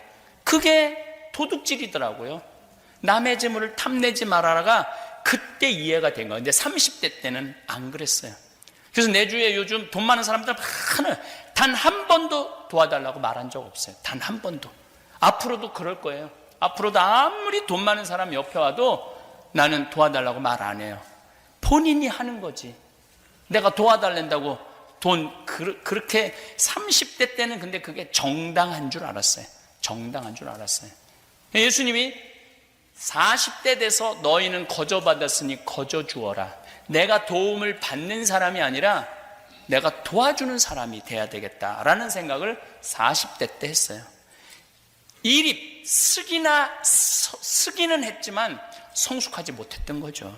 Speaker 1: 그게 도둑질이더라고요. 남의 재물을 탐내지 말아라가 그때 이해가 된 거예요. 근데 30대 때는 안 그랬어요. 그래서 내 주위에 요즘 돈 많은 사람들 단 한 번도 도와달라고 말한 적 없어요. 단 한 번도. 앞으로도 그럴 거예요. 앞으로도 아무리 돈 많은 사람 옆에 와도 나는 도와달라고 말 안 해요. 본인이 하는 거지. 내가 도와달란다고 돈 그렇게 30대 때는 근데 그게 정당한 줄 알았어요. 정당한 줄 알았어요. 예수님이 40대 돼서 너희는 거저받았으니 거저 주어라. 내가 도움을 받는 사람이 아니라 내가 도와주는 사람이 돼야 되겠다라는 생각을 40대 때 했어요. 일이 쓰기는 했지만 성숙하지 못했던 거죠.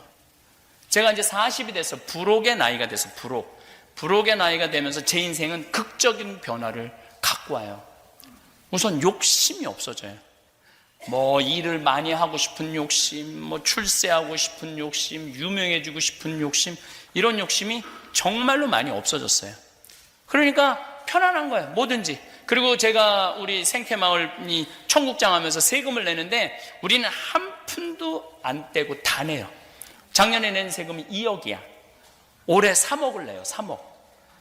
Speaker 1: 제가 이제 40이 돼서 부록의 나이가 돼서 부록의 나이가 되면서 제 인생은 극적인 변화를 갖고 와요. 우선 욕심이 없어져요. 뭐 일을 많이 하고 싶은 욕심, 뭐 출세하고 싶은 욕심, 유명해지고 싶은 욕심, 이런 욕심이 정말로 많이 없어졌어요. 그러니까 편안한 거예요. 뭐든지. 그리고 제가 우리 생태마을이 청국장 하면서 세금을 내는데 우리는 한 푼도 안 떼고 다 내요. 작년에 낸 세금이 2억이야. 올해 3억을 내요. 3억.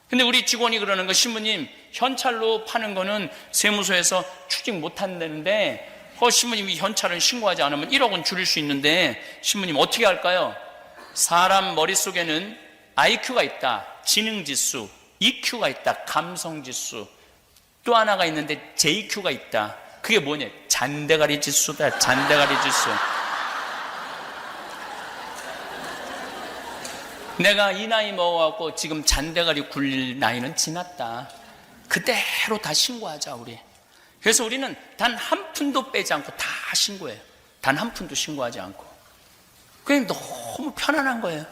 Speaker 1: 근데 우리 직원이 그러는 거, 신부님 현찰로 파는 거는 세무서에서 추징 못 한다는데 신부님이 현찰은 신고하지 않으면 1억은 줄일 수 있는데 신부님 어떻게 할까요? 사람 머릿속에는 IQ가 있다. 지능지수. EQ가 있다. 감성지수. 또 하나가 있는데 JQ가 있다. 그게 뭐냐? 잔대가리 지수다. 잔대가리 지수. 내가 이 나이 먹어갖고 지금 잔대가리 굴릴 나이는 지났다. 그대로 다 신고하자 우리. 그래서 우리는 단 한 푼도 빼지 않고 다 신고해요. 단 한 푼도 신고하지 않고. 그게 너무 편안한 거예요.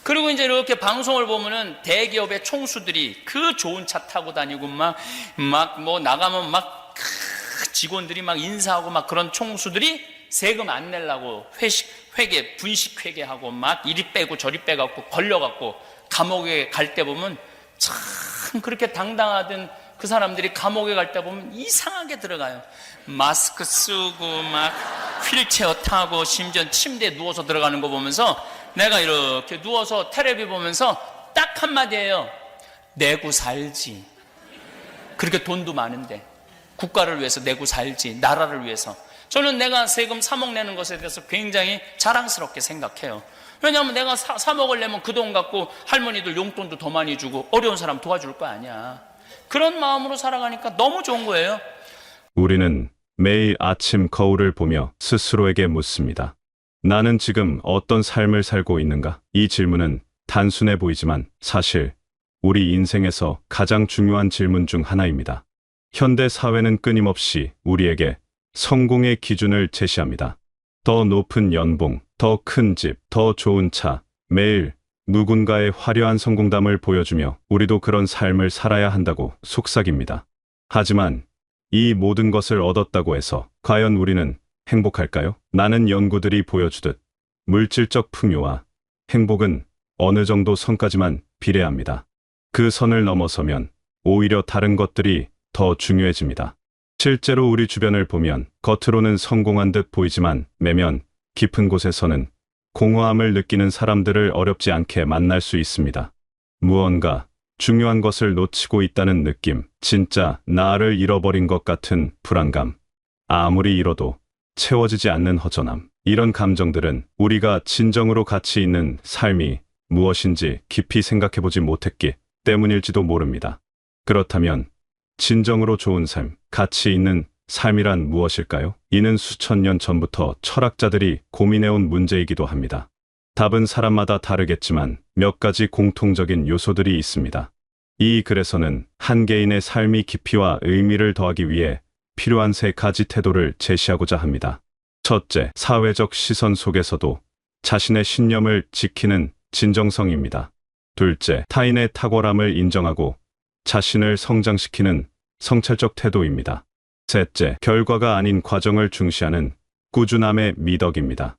Speaker 1: 그리고 이제 이렇게 방송을 보면은 대기업의 총수들이 그 좋은 차 타고 다니고 막 뭐 나가면 막 직원들이 막 인사하고 막 그런 총수들이 세금 안 내려고 분식회계하고 막 이리 빼고 저리 빼갖고 걸려갖고 감옥에 갈 때 보면 참 그렇게 당당하던 그 사람들이 감옥에 갈 때 보면 이상하게 들어가요. 마스크 쓰고 막 휠체어 타고 심지어 침대에 누워서 들어가는 거 보면서 내가 이렇게 누워서 텔레비 보면서 딱 한마디예요. 내고 살지. 그렇게 돈도 많은데 국가를 위해서 내고 살지. 나라를 위해서. 저는 내가 세금 3억 내는 것에 대해서 굉장히 자랑스럽게 생각해요. 왜냐하면 내가 3억을 내면 그 돈 갖고 할머니들 용돈도 더 많이 주고 어려운 사람 도와줄 거 아니야. 그런 마음으로 살아가니까 너무 좋은 거예요.
Speaker 2: 우리는 매일 아침 거울을 보며 스스로에게 묻습니다. 나는 지금 어떤 삶을 살고 있는가? 이 질문은 단순해 보이지만 사실 우리 인생에서 가장 중요한 질문 중 하나입니다. 현대 사회는 끊임없이 우리에게 성공의 기준을 제시합니다. 더 높은 연봉, 더 큰 집, 더 좋은 차, 매일 누군가의 화려한 성공담을 보여주며 우리도 그런 삶을 살아야 한다고 속삭입니다. 하지만 이 모든 것을 얻었다고 해서 과연 우리는 행복할까요? 많은 연구들이 보여주듯 물질적 풍요와 행복은 어느 정도 선까지만 비례합니다. 그 선을 넘어서면 오히려 다른 것들이 더 중요해집니다. 실제로 우리 주변을 보면 겉으로는 성공한 듯 보이지만 내면 깊은 곳에서는 공허함을 느끼는 사람들을 어렵지 않게 만날 수 있습니다. 무언가 중요한 것을 놓치고 있다는 느낌, 진짜 나를 잃어버린 것 같은 불안감, 아무리 잃어도 채워지지 않는 허전함, 이런 감정들은 우리가 진정으로 가치 있는 삶이 무엇인지 깊이 생각해보지 못했기 때문일지도 모릅니다. 그렇다면 진정으로 좋은 삶, 가치 있는 삶이란 무엇일까요? 이는 수천 년 전부터 철학자들이 고민해온 문제이기도 합니다. 답은 사람마다 다르겠지만 몇 가지 공통적인 요소들이 있습니다. 이 글에서는 한 개인의 삶이 깊이와 의미를 더하기 위해 필요한 세 가지 태도를 제시하고자 합니다. 첫째, 사회적 시선 속에서도 자신의 신념을 지키는 진정성입니다. 둘째, 타인의 탁월함을 인정하고 자신을 성장시키는 성찰적 태도입니다. 셋째, 결과가 아닌 과정을 중시하는 꾸준함의 미덕입니다.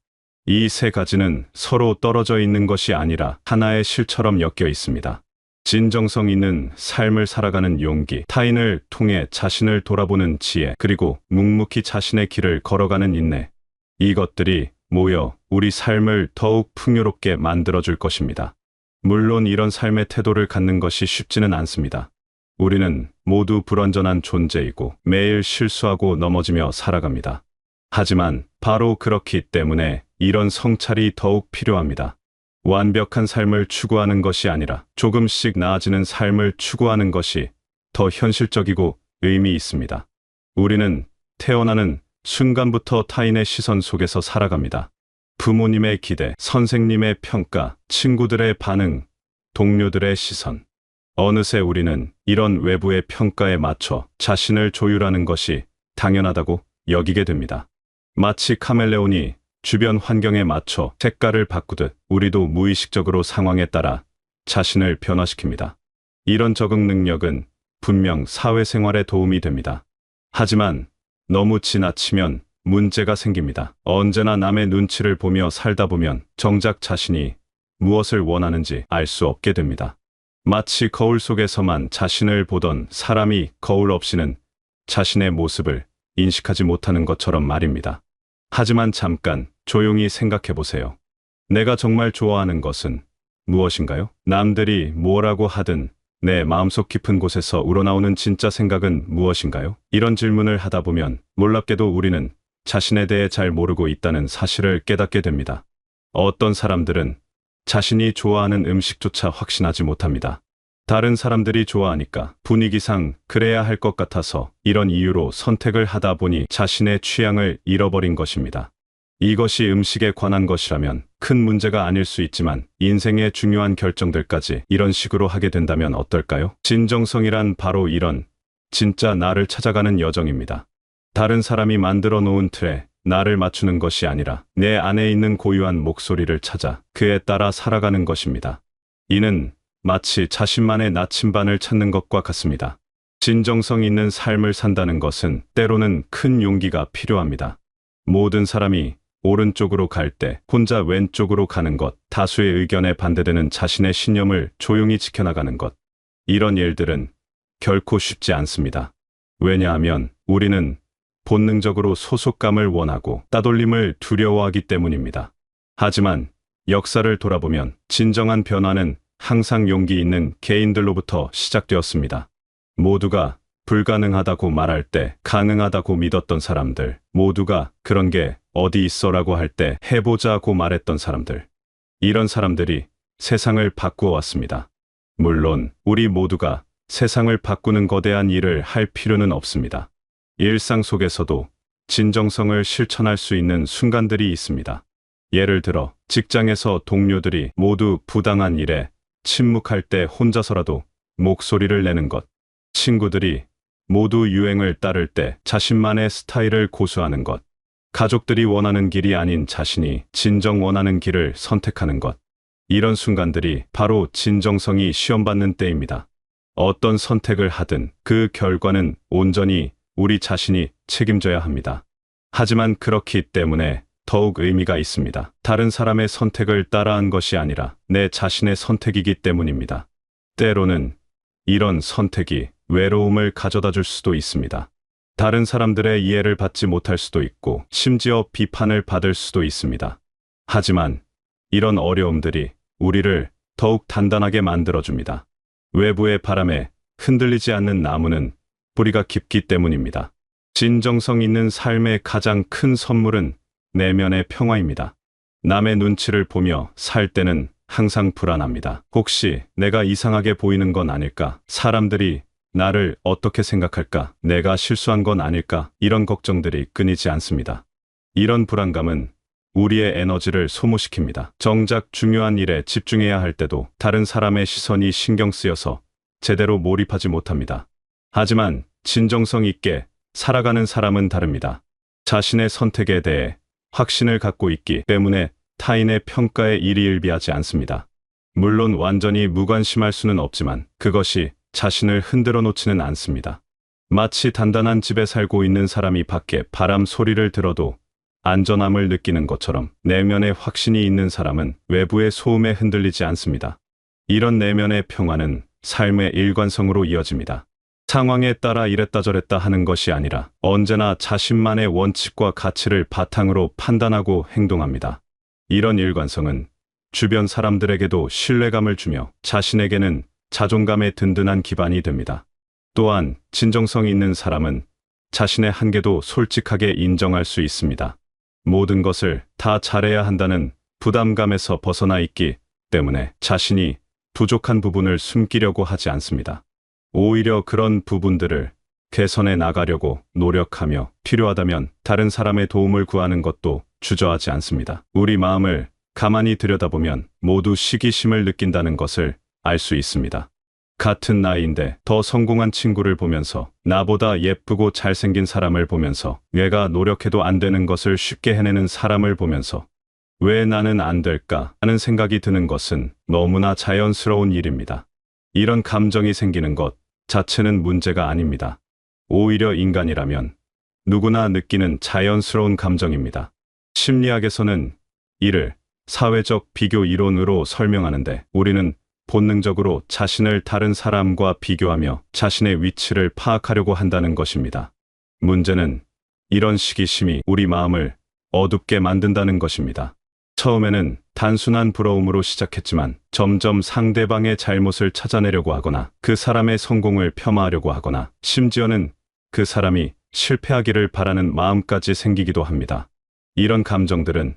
Speaker 2: 이 세 가지는 서로 떨어져 있는 것이 아니라 하나의 실처럼 엮여 있습니다. 진정성 있는 삶을 살아가는 용기, 타인을 통해 자신을 돌아보는 지혜, 그리고 묵묵히 자신의 길을 걸어가는 인내. 이것들이 모여 우리 삶을 더욱 풍요롭게 만들어줄 것입니다. 물론 이런 삶의 태도를 갖는 것이 쉽지는 않습니다. 우리는 모두 불완전한 존재이고 매일 실수하고 넘어지며 살아갑니다. 하지만 바로 그렇기 때문에 이런 성찰이 더욱 필요합니다. 완벽한 삶을 추구하는 것이 아니라 조금씩 나아지는 삶을 추구하는 것이 더 현실적이고 의미 있습니다. 우리는 태어나는 순간부터 타인의 시선 속에서 살아갑니다. 부모님의 기대, 선생님의 평가, 친구들의 반응, 동료들의 시선. 어느새 우리는 이런 외부의 평가에 맞춰 자신을 조율하는 것이 당연하다고 여기게 됩니다. 마치 카멜레온이 주변 환경에 맞춰 색깔을 바꾸듯 우리도 무의식적으로 상황에 따라 자신을 변화시킵니다. 이런 적응 능력은 분명 사회생활에 도움이 됩니다. 하지만 너무 지나치면 문제가 생깁니다. 언제나 남의 눈치를 보며 살다 보면 정작 자신이 무엇을 원하는지 알 수 없게 됩니다. 마치 거울 속에서만 자신을 보던 사람이 거울 없이는 자신의 모습을 인식하지 못하는 것처럼 말입니다. 하지만 잠깐 조용히 생각해 보세요. 내가 정말 좋아하는 것은 무엇인가요? 남들이 뭐라고 하든 내 마음속 깊은 곳에서 우러나오는 진짜 생각은 무엇인가요? 이런 질문을 하다 보면 놀랍게도 우리는 자신에 대해 잘 모르고 있다는 사실을 깨닫게 됩니다. 어떤 사람들은 자신이 좋아하는 음식조차 확신하지 못합니다. 다른 사람들이 좋아하니까 분위기상 그래야 할 것 같아서 이런 이유로 선택을 하다 보니 자신의 취향을 잃어버린 것입니다. 이것이 음식에 관한 것이라면 큰 문제가 아닐 수 있지만 인생의 중요한 결정들까지 이런 식으로 하게 된다면 어떨까요? 진정성이란 바로 이런 진짜 나를 찾아가는 여정입니다. 다른 사람이 만들어 놓은 틀에 나를 맞추는 것이 아니라 내 안에 있는 고유한 목소리를 찾아 그에 따라 살아가는 것입니다. 이는 마치 자신만의 나침반을 찾는 것과 같습니다. 진정성 있는 삶을 산다는 것은 때로는 큰 용기가 필요합니다. 모든 사람이 오른쪽으로 갈 때 혼자 왼쪽으로 가는 것, 다수의 의견에 반대되는 자신의 신념을 조용히 지켜나가는 것. 이런 일들은 결코 쉽지 않습니다. 왜냐하면 우리는 본능적으로 소속감을 원하고 따돌림을 두려워하기 때문입니다. 하지만 역사를 돌아보면 진정한 변화는 항상 용기 있는 개인들로부터 시작되었습니다. 모두가 불가능하다고 말할 때 가능하다고 믿었던 사람들, 모두가 그런 게 어디 있어라고 할 때 해보자고 말했던 사람들. 이런 사람들이 세상을 바꾸어 왔습니다. 물론 우리 모두가 세상을 바꾸는 거대한 일을 할 필요는 없습니다. 일상 속에서도 진정성을 실천할 수 있는 순간들이 있습니다. 예를 들어 직장에서 동료들이 모두 부당한 일에 침묵할 때 혼자서라도 목소리를 내는 것, 친구들이 모두 유행을 따를 때 자신만의 스타일을 고수하는 것, 가족들이 원하는 길이 아닌 자신이 진정 원하는 길을 선택하는 것. 이런 순간들이 바로 진정성이 시험받는 때입니다. 어떤 선택을 하든 그 결과는 온전히 우리 자신이 책임져야 합니다. 하지만 그렇기 때문에 더욱 의미가 있습니다. 다른 사람의 선택을 따라한 것이 아니라 내 자신의 선택이기 때문입니다. 때로는 이런 선택이 외로움을 가져다 줄 수도 있습니다. 다른 사람들의 이해를 받지 못할 수도 있고 심지어 비판을 받을 수도 있습니다. 하지만 이런 어려움들이 우리를 더욱 단단하게 만들어줍니다. 외부의 바람에 흔들리지 않는 나무는 뿌리가 깊기 때문입니다. 진정성 있는 삶의 가장 큰 선물은 내면의 평화입니다. 남의 눈치를 보며 살 때는 항상 불안합니다. 혹시 내가 이상하게 보이는 건 아닐까? 사람들이 나를 어떻게 생각할까? 내가 실수한 건 아닐까? 이런 걱정들이 끊이지 않습니다. 이런 불안감은 우리의 에너지를 소모시킵니다. 정작 중요한 일에 집중해야 할 때도 다른 사람의 시선이 신경 쓰여서 제대로 몰입하지 못합니다. 하지만 진정성 있게 살아가는 사람은 다릅니다. 자신의 선택에 대해 확신을 갖고 있기 때문에 타인의 평가에 일희일비하지 않습니다. 물론 완전히 무관심할 수는 없지만 그것이 자신을 흔들어 놓지는 않습니다. 마치 단단한 집에 살고 있는 사람이 밖에 바람 소리를 들어도 안전함을 느끼는 것처럼 내면에 확신이 있는 사람은 외부의 소음에 흔들리지 않습니다. 이런 내면의 평화는 삶의 일관성으로 이어집니다. 상황에 따라 이랬다 저랬다 하는 것이 아니라 언제나 자신만의 원칙과 가치를 바탕으로 판단하고 행동합니다. 이런 일관성은 주변 사람들에게도 신뢰감을 주며 자신에게는 자존감의 든든한 기반이 됩니다. 또한 진정성 있는 사람은 자신의 한계도 솔직하게 인정할 수 있습니다. 모든 것을 다 잘해야 한다는 부담감에서 벗어나 있기 때문에 자신이 부족한 부분을 숨기려고 하지 않습니다. 오히려 그런 부분들을 개선해 나가려고 노력하며 필요하다면 다른 사람의 도움을 구하는 것도 주저하지 않습니다. 우리 마음을 가만히 들여다보면 모두 시기심을 느낀다는 것을 알 수 있습니다. 같은 나이인데 더 성공한 친구를 보면서 나보다 예쁘고 잘생긴 사람을 보면서 내가 노력해도 안 되는 것을 쉽게 해내는 사람을 보면서 왜 나는 안 될까 하는 생각이 드는 것은 너무나 자연스러운 일입니다. 이런 감정이 생기는 것 자체는 문제가 아닙니다. 오히려 인간이라면 누구나 느끼는 자연스러운 감정입니다. 심리학에서는 이를 사회적 비교 이론으로 설명하는데 우리는 본능적으로 자신을 다른 사람과 비교하며 자신의 위치를 파악하려고 한다는 것입니다. 문제는 이런 시기심이 우리 마음을 어둡게 만든다는 것입니다. 처음에는 단순한 부러움으로 시작했지만 점점 상대방의 잘못을 찾아내려고 하거나 그 사람의 성공을 폄하하려고 하거나 심지어는 그 사람이 실패하기를 바라는 마음까지 생기기도 합니다. 이런 감정들은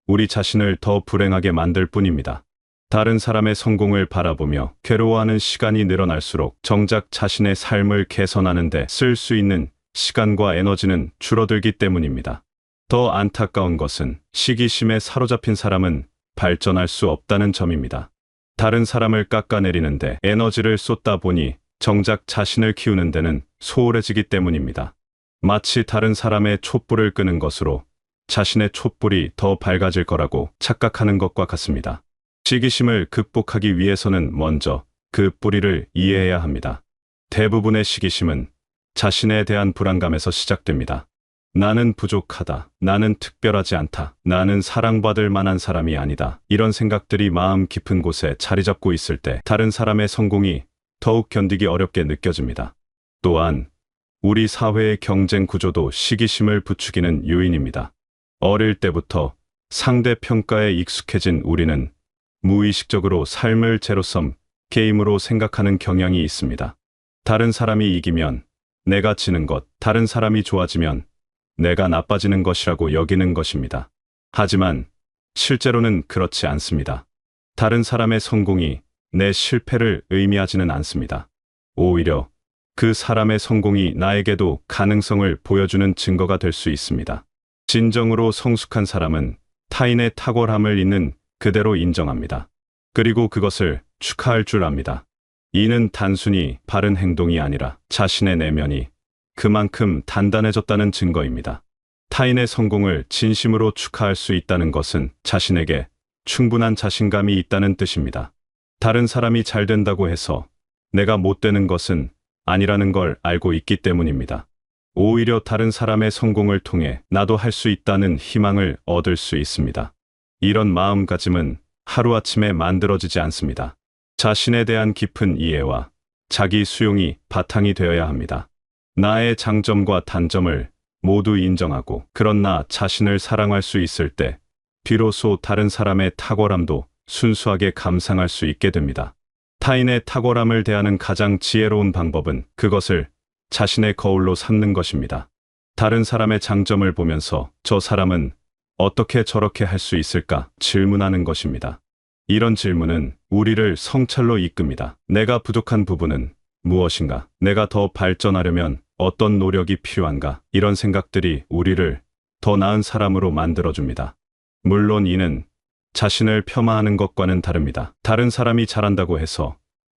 Speaker 2: 우리 자신을 더 불행하게 만들 뿐입니다. 다른 사람의 성공을 바라보며 괴로워하는 시간이 늘어날수록 정작 자신의 삶을 개선하는 데 쓸 수 있는 시간과 에너지는 줄어들기 때문입니다. 더 안타까운 것은 시기심에 사로잡힌 사람은 발전할 수 없다는 점입니다. 다른 사람을 깎아내리는데 에너지를 쏟다 보니 정작 자신을 키우는 데는 소홀해지기 때문입니다. 마치 다른 사람의 촛불을 끄는 것으로 자신의 촛불이 더 밝아질 거라고 착각하는 것과 같습니다. 시기심을 극복하기 위해서는 먼저 그 뿌리를 이해해야 합니다. 대부분의 시기심은 자신에 대한 불안감에서 시작됩니다. 나는 부족하다. 나는 특별하지 않다. 나는 사랑받을 만한 사람이 아니다. 이런 생각들이 마음 깊은 곳에 자리 잡고 있을 때 다른 사람의 성공이 더욱 견디기 어렵게 느껴집니다. 또한 우리 사회의 경쟁 구조도 시기심을 부추기는 요인입니다. 어릴 때부터 상대 평가에 익숙해진 우리는 무의식적으로 삶을 제로섬 게임으로 생각하는 경향이 있습니다. 다른 사람이 이기면 내가 지는 것, 다른 사람이 좋아지면 내가 나빠지는 것이라고 여기는 것입니다. 하지만 실제로는 그렇지 않습니다. 다른 사람의 성공이 내 실패를 의미하지는 않습니다. 오히려 그 사람의 성공이 나에게도 가능성을 보여주는 증거가 될 수 있습니다. 진정으로 성숙한 사람은 타인의 탁월함을 있는 그대로 인정합니다. 그리고 그것을 축하할 줄 압니다. 이는 단순히 바른 행동이 아니라 자신의 내면이 그만큼 단단해졌다는 증거입니다. 타인의 성공을 진심으로 축하할 수 있다는 것은 자신에게 충분한 자신감이 있다는 뜻입니다. 다른 사람이 잘 된다고 해서 내가 못 되는 것은 아니라는 걸 알고 있기 때문입니다. 오히려 다른 사람의 성공을 통해 나도 할 수 있다는 희망을 얻을 수 있습니다. 이런 마음가짐은 하루아침에 만들어지지 않습니다. 자신에 대한 깊은 이해와 자기 수용이 바탕이 되어야 합니다. 나의 장점과 단점을 모두 인정하고 그런 나 자신을 사랑할 수 있을 때 비로소 다른 사람의 탁월함도 순수하게 감상할 수 있게 됩니다. 타인의 탁월함을 대하는 가장 지혜로운 방법은 그것을 자신의 거울로 삼는 것입니다. 다른 사람의 장점을 보면서 저 사람은 어떻게 저렇게 할 수 있을까 질문하는 것입니다. 이런 질문은 우리를 성찰로 이끕니다. 내가 부족한 부분은 무엇인가? 내가 더 발전하려면 어떤 노력이 필요한가? 이런 생각들이 우리를 더 나은 사람으로 만들어줍니다. 물론 이는 자신을 폄하하는 것과는 다릅니다. 다른 사람이 잘한다고 해서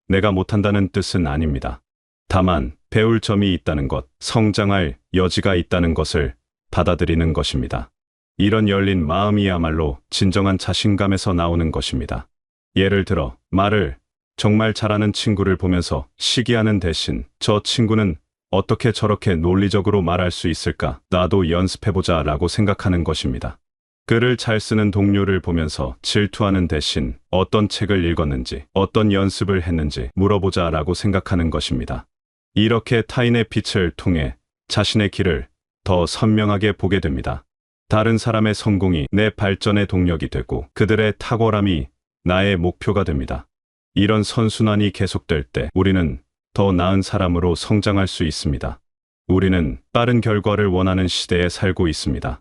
Speaker 2: 내가 못한다는 뜻은 아닙니다. 다만 배울 점이 있다는 것, 성장할 여지가 있다는 것을 받아들이는 것입니다. 이런 열린 마음이야말로 진정한 자신감에서 나오는 것입니다. 예를 들어 말을 정말 잘하는 친구를 보면서 시기하는 대신 저 친구는 어떻게 저렇게 논리적으로 말할 수 있을까? 나도 연습해보자 라고 생각하는 것입니다. 글을 잘 쓰는 동료를 보면서 질투하는 대신 어떤 책을 읽었는지, 어떤 연습을 했는지 물어보자 라고 생각하는 것입니다. 이렇게 타인의 빛을 통해 자신의 길을 더 선명하게 보게 됩니다. 다른 사람의 성공이 내 발전의 동력이 되고 그들의 탁월함이 나의 목표가 됩니다. 이런 선순환이 계속될 때 우리는 더 나은 사람으로 성장할 수 있습니다. 우리는 빠른 결과를 원하는 시대에 살고 있습니다.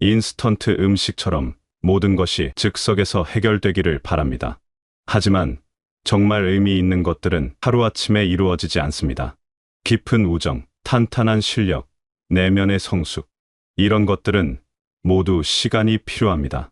Speaker 2: 인스턴트 음식처럼 모든 것이 즉석에서 해결되기를 바랍니다. 하지만 정말 의미 있는 것들은 하루아침에 이루어지지 않습니다. 깊은 우정, 탄탄한 실력, 내면의 성숙, 이런 것들은 모두 시간이 필요합니다.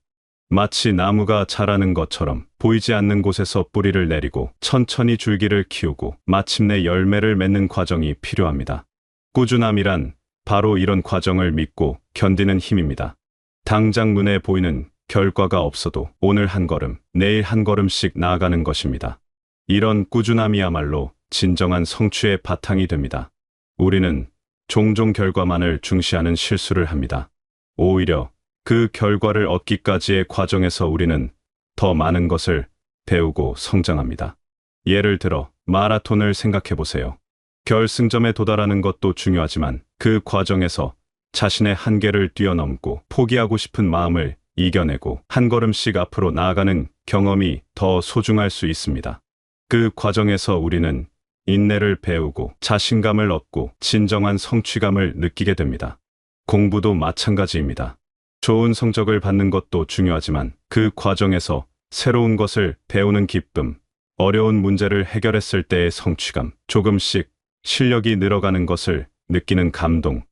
Speaker 2: 마치 나무가 자라는 것처럼 보이지 않는 곳에서 뿌리를 내리고 천천히 줄기를 키우고 마침내 열매를 맺는 과정이 필요합니다. 꾸준함이란 바로 이런 과정을 믿고 견디는 힘입니다. 당장 눈에 보이는 결과가 없어도 오늘 한 걸음, 내일 한 걸음씩 나아가는 것입니다. 이런 꾸준함이야말로 진정한 성취의 바탕이 됩니다. 우리는 종종 결과만을 중시하는 실수를 합니다. 오히려 그 결과를 얻기까지의 과정에서 우리는 더 많은 것을 배우고 성장합니다. 예를 들어 마라톤을 생각해 보세요. 결승점에 도달하는 것도 중요하지만 그 과정에서 자신의 한계를 뛰어넘고 포기하고 싶은 마음을 이겨내고 한 걸음씩 앞으로 나아가는 경험이 더 소중할 수 있습니다. 그 과정에서 우리는 인내를 배우고 자신감을 얻고 진정한 성취감을 느끼게 됩니다. 공부도 마찬가지입니다. 좋은 성적을 받는 것도 중요하지만 그 과정에서 새로운 것을 배우는 기쁨, 어려운 문제를 해결했을 때의 성취감, 조금씩 실력이 늘어가는 것을 느끼는 감동,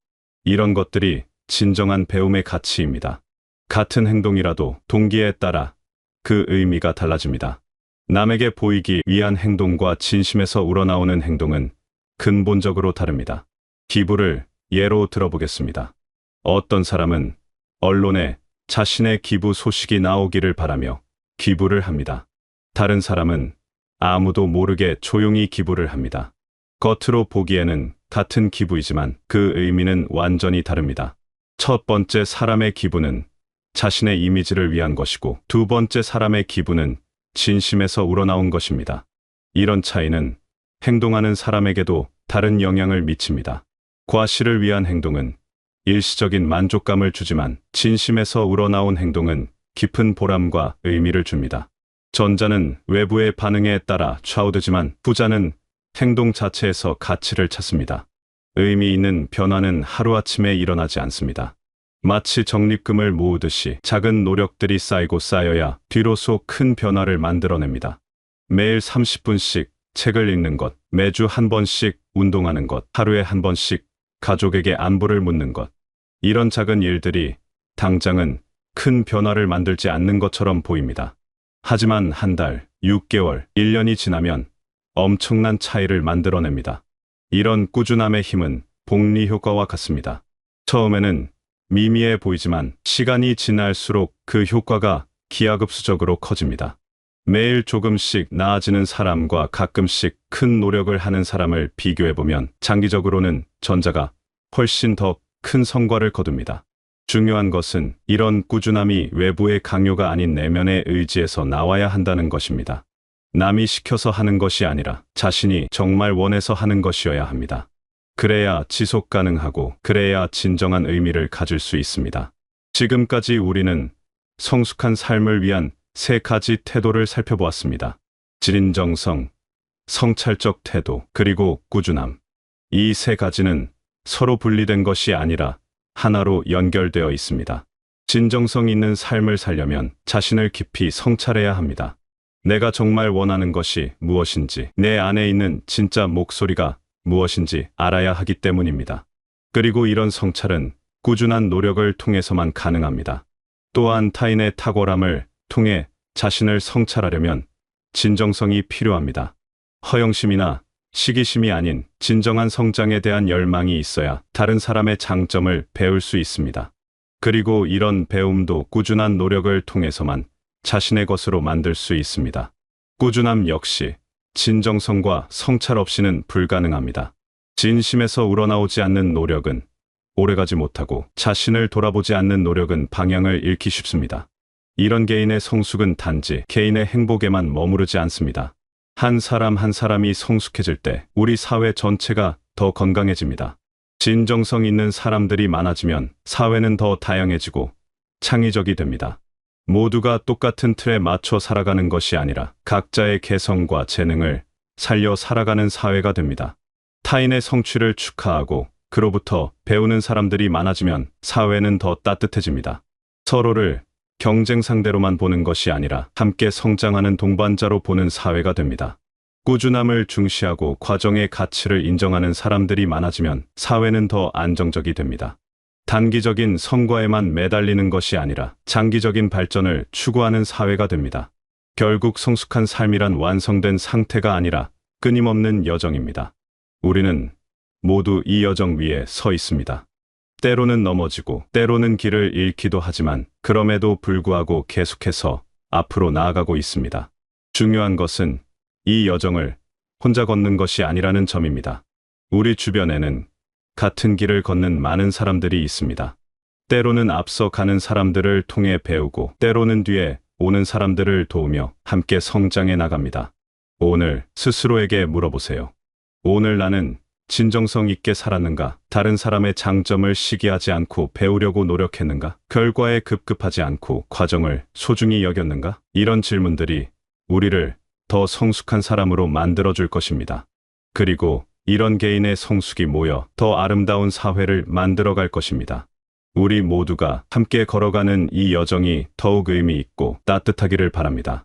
Speaker 2: 이런 것들이 진정한 배움의 가치입니다. 같은 행동이라도 동기에 따라 그 의미가 달라집니다. 남에게 보이기 위한 행동과 진심에서 우러나오는 행동은 근본적으로 다릅니다. 기부를 예로 들어보겠습니다. 어떤 사람은 언론에 자신의 기부 소식이 나오기를 바라며 기부를 합니다. 다른 사람은 아무도 모르게 조용히 기부를 합니다. 겉으로 보기에는 같은 기부이지만 그 의미는 완전히 다릅니다. 첫 번째 사람의 기부는 자신의 이미지를 위한 것이고 두 번째 사람의 기부는 진심에서 우러나온 것입니다. 이런 차이는 행동하는 사람에게도 다른 영향을 미칩니다. 과시를 위한 행동은 일시적인 만족감을 주지만 진심에서 우러나온 행동은 깊은 보람과 의미를 줍니다. 전자는 외부의 반응에 따라 좌우되지만 후자는 행동 자체에서 가치를 찾습니다. 의미 있는 변화는 하루아침에 일어나지 않습니다. 마치 적립금을 모으듯이 작은 노력들이 쌓이고 쌓여야 비로소 큰 변화를 만들어냅니다. 매일 30분씩 책을 읽는 것, 매주 한 번씩 운동하는 것, 하루에 한 번씩 가족에게 안부를 묻는 것. 이런 작은 일들이 당장은 큰 변화를 만들지 않는 것처럼 보입니다. 하지만 한 달, 6개월, 1년이 지나면 엄청난 차이를 만들어냅니다. 이런 꾸준함의 힘은 복리 효과와 같습니다. 처음에는 미미해 보이지만 시간이 지날수록 그 효과가 기하급수적으로 커집니다. 매일 조금씩 나아지는 사람과 가끔씩 큰 노력을 하는 사람을 비교해보면 장기적으로는 전자가 훨씬 더 큰 성과를 거둡니다. 중요한 것은 이런 꾸준함이 외부의 강요가 아닌 내면의 의지에서 나와야 한다는 것입니다. 남이 시켜서 하는 것이 아니라 자신이 정말 원해서 하는 것이어야 합니다. 그래야 지속 가능하고 그래야 진정한 의미를 가질 수 있습니다. 지금까지 우리는 성숙한 삶을 위한 3가지 태도를 살펴보았습니다. 진정성, 성찰적 태도, 그리고 꾸준함. 이 3가지는 서로 분리된 것이 아니라 하나로 연결되어 있습니다. 진정성 있는 삶을 살려면 자신을 깊이 성찰해야 합니다. 내가 정말 원하는 것이 무엇인지, 내 안에 있는 진짜 목소리가 무엇인지 알아야 하기 때문입니다. 그리고 이런 성찰은 꾸준한 노력을 통해서만 가능합니다. 또한 타인의 탁월함을 통해 자신을 성찰하려면 진정성이 필요합니다. 허영심이나 시기심이 아닌 진정한 성장에 대한 열망이 있어야 다른 사람의 장점을 배울 수 있습니다. 그리고 이런 배움도 꾸준한 노력을 통해서만 자신의 것으로 만들 수 있습니다. 꾸준함 역시 진정성과 성찰 없이는 불가능합니다. 진심에서 우러나오지 않는 노력은 오래가지 못하고 자신을 돌아보지 않는 노력은 방향을 잃기 쉽습니다. 이런 개인의 성숙은 단지 개인의 행복에만 머무르지 않습니다. 한 사람 한 사람이 성숙해질 때 우리 사회 전체가 더 건강해집니다. 진정성 있는 사람들이 많아지면 사회는 더 다양해지고 창의적이 됩니다. 모두가 똑같은 틀에 맞춰 살아가는 것이 아니라 각자의 개성과 재능을 살려 살아가는 사회가 됩니다. 타인의 성취를 축하하고 그로부터 배우는 사람들이 많아지면 사회는 더 따뜻해집니다. 서로를 경쟁 상대로만 보는 것이 아니라 함께 성장하는 동반자로 보는 사회가 됩니다. 꾸준함을 중시하고 과정의 가치를 인정하는 사람들이 많아지면 사회는 더 안정적이 됩니다. 단기적인 성과에만 매달리는 것이 아니라 장기적인 발전을 추구하는 사회가 됩니다. 결국 성숙한 삶이란 완성된 상태가 아니라 끊임없는 여정입니다. 우리는 모두 이 여정 위에 서 있습니다. 때로는 넘어지고 때로는 길을 잃기도 하지만 그럼에도 불구하고 계속해서 앞으로 나아가고 있습니다. 중요한 것은 이 여정을 혼자 걷는 것이 아니라는 점입니다. 우리 주변에는 같은 길을 걷는 많은 사람들이 있습니다. 때로는 앞서 가는 사람들을 통해 배우고 때로는 뒤에 오는 사람들을 도우며 함께 성장해 나갑니다. 오늘 스스로에게 물어보세요. 오늘 나는 진정성 있게 살았는가? 다른 사람의 장점을 시기하지 않고 배우려고 노력했는가? 결과에 급급하지 않고 과정을 소중히 여겼는가? 이런 질문들이 우리를 더 성숙한 사람으로 만들어줄 것입니다. 그리고 이런 개인의 성숙이 모여 더 아름다운 사회를 만들어갈 것입니다. 우리 모두가 함께 걸어가는 이 여정이 더욱 의미 있고 따뜻하기를 바랍니다.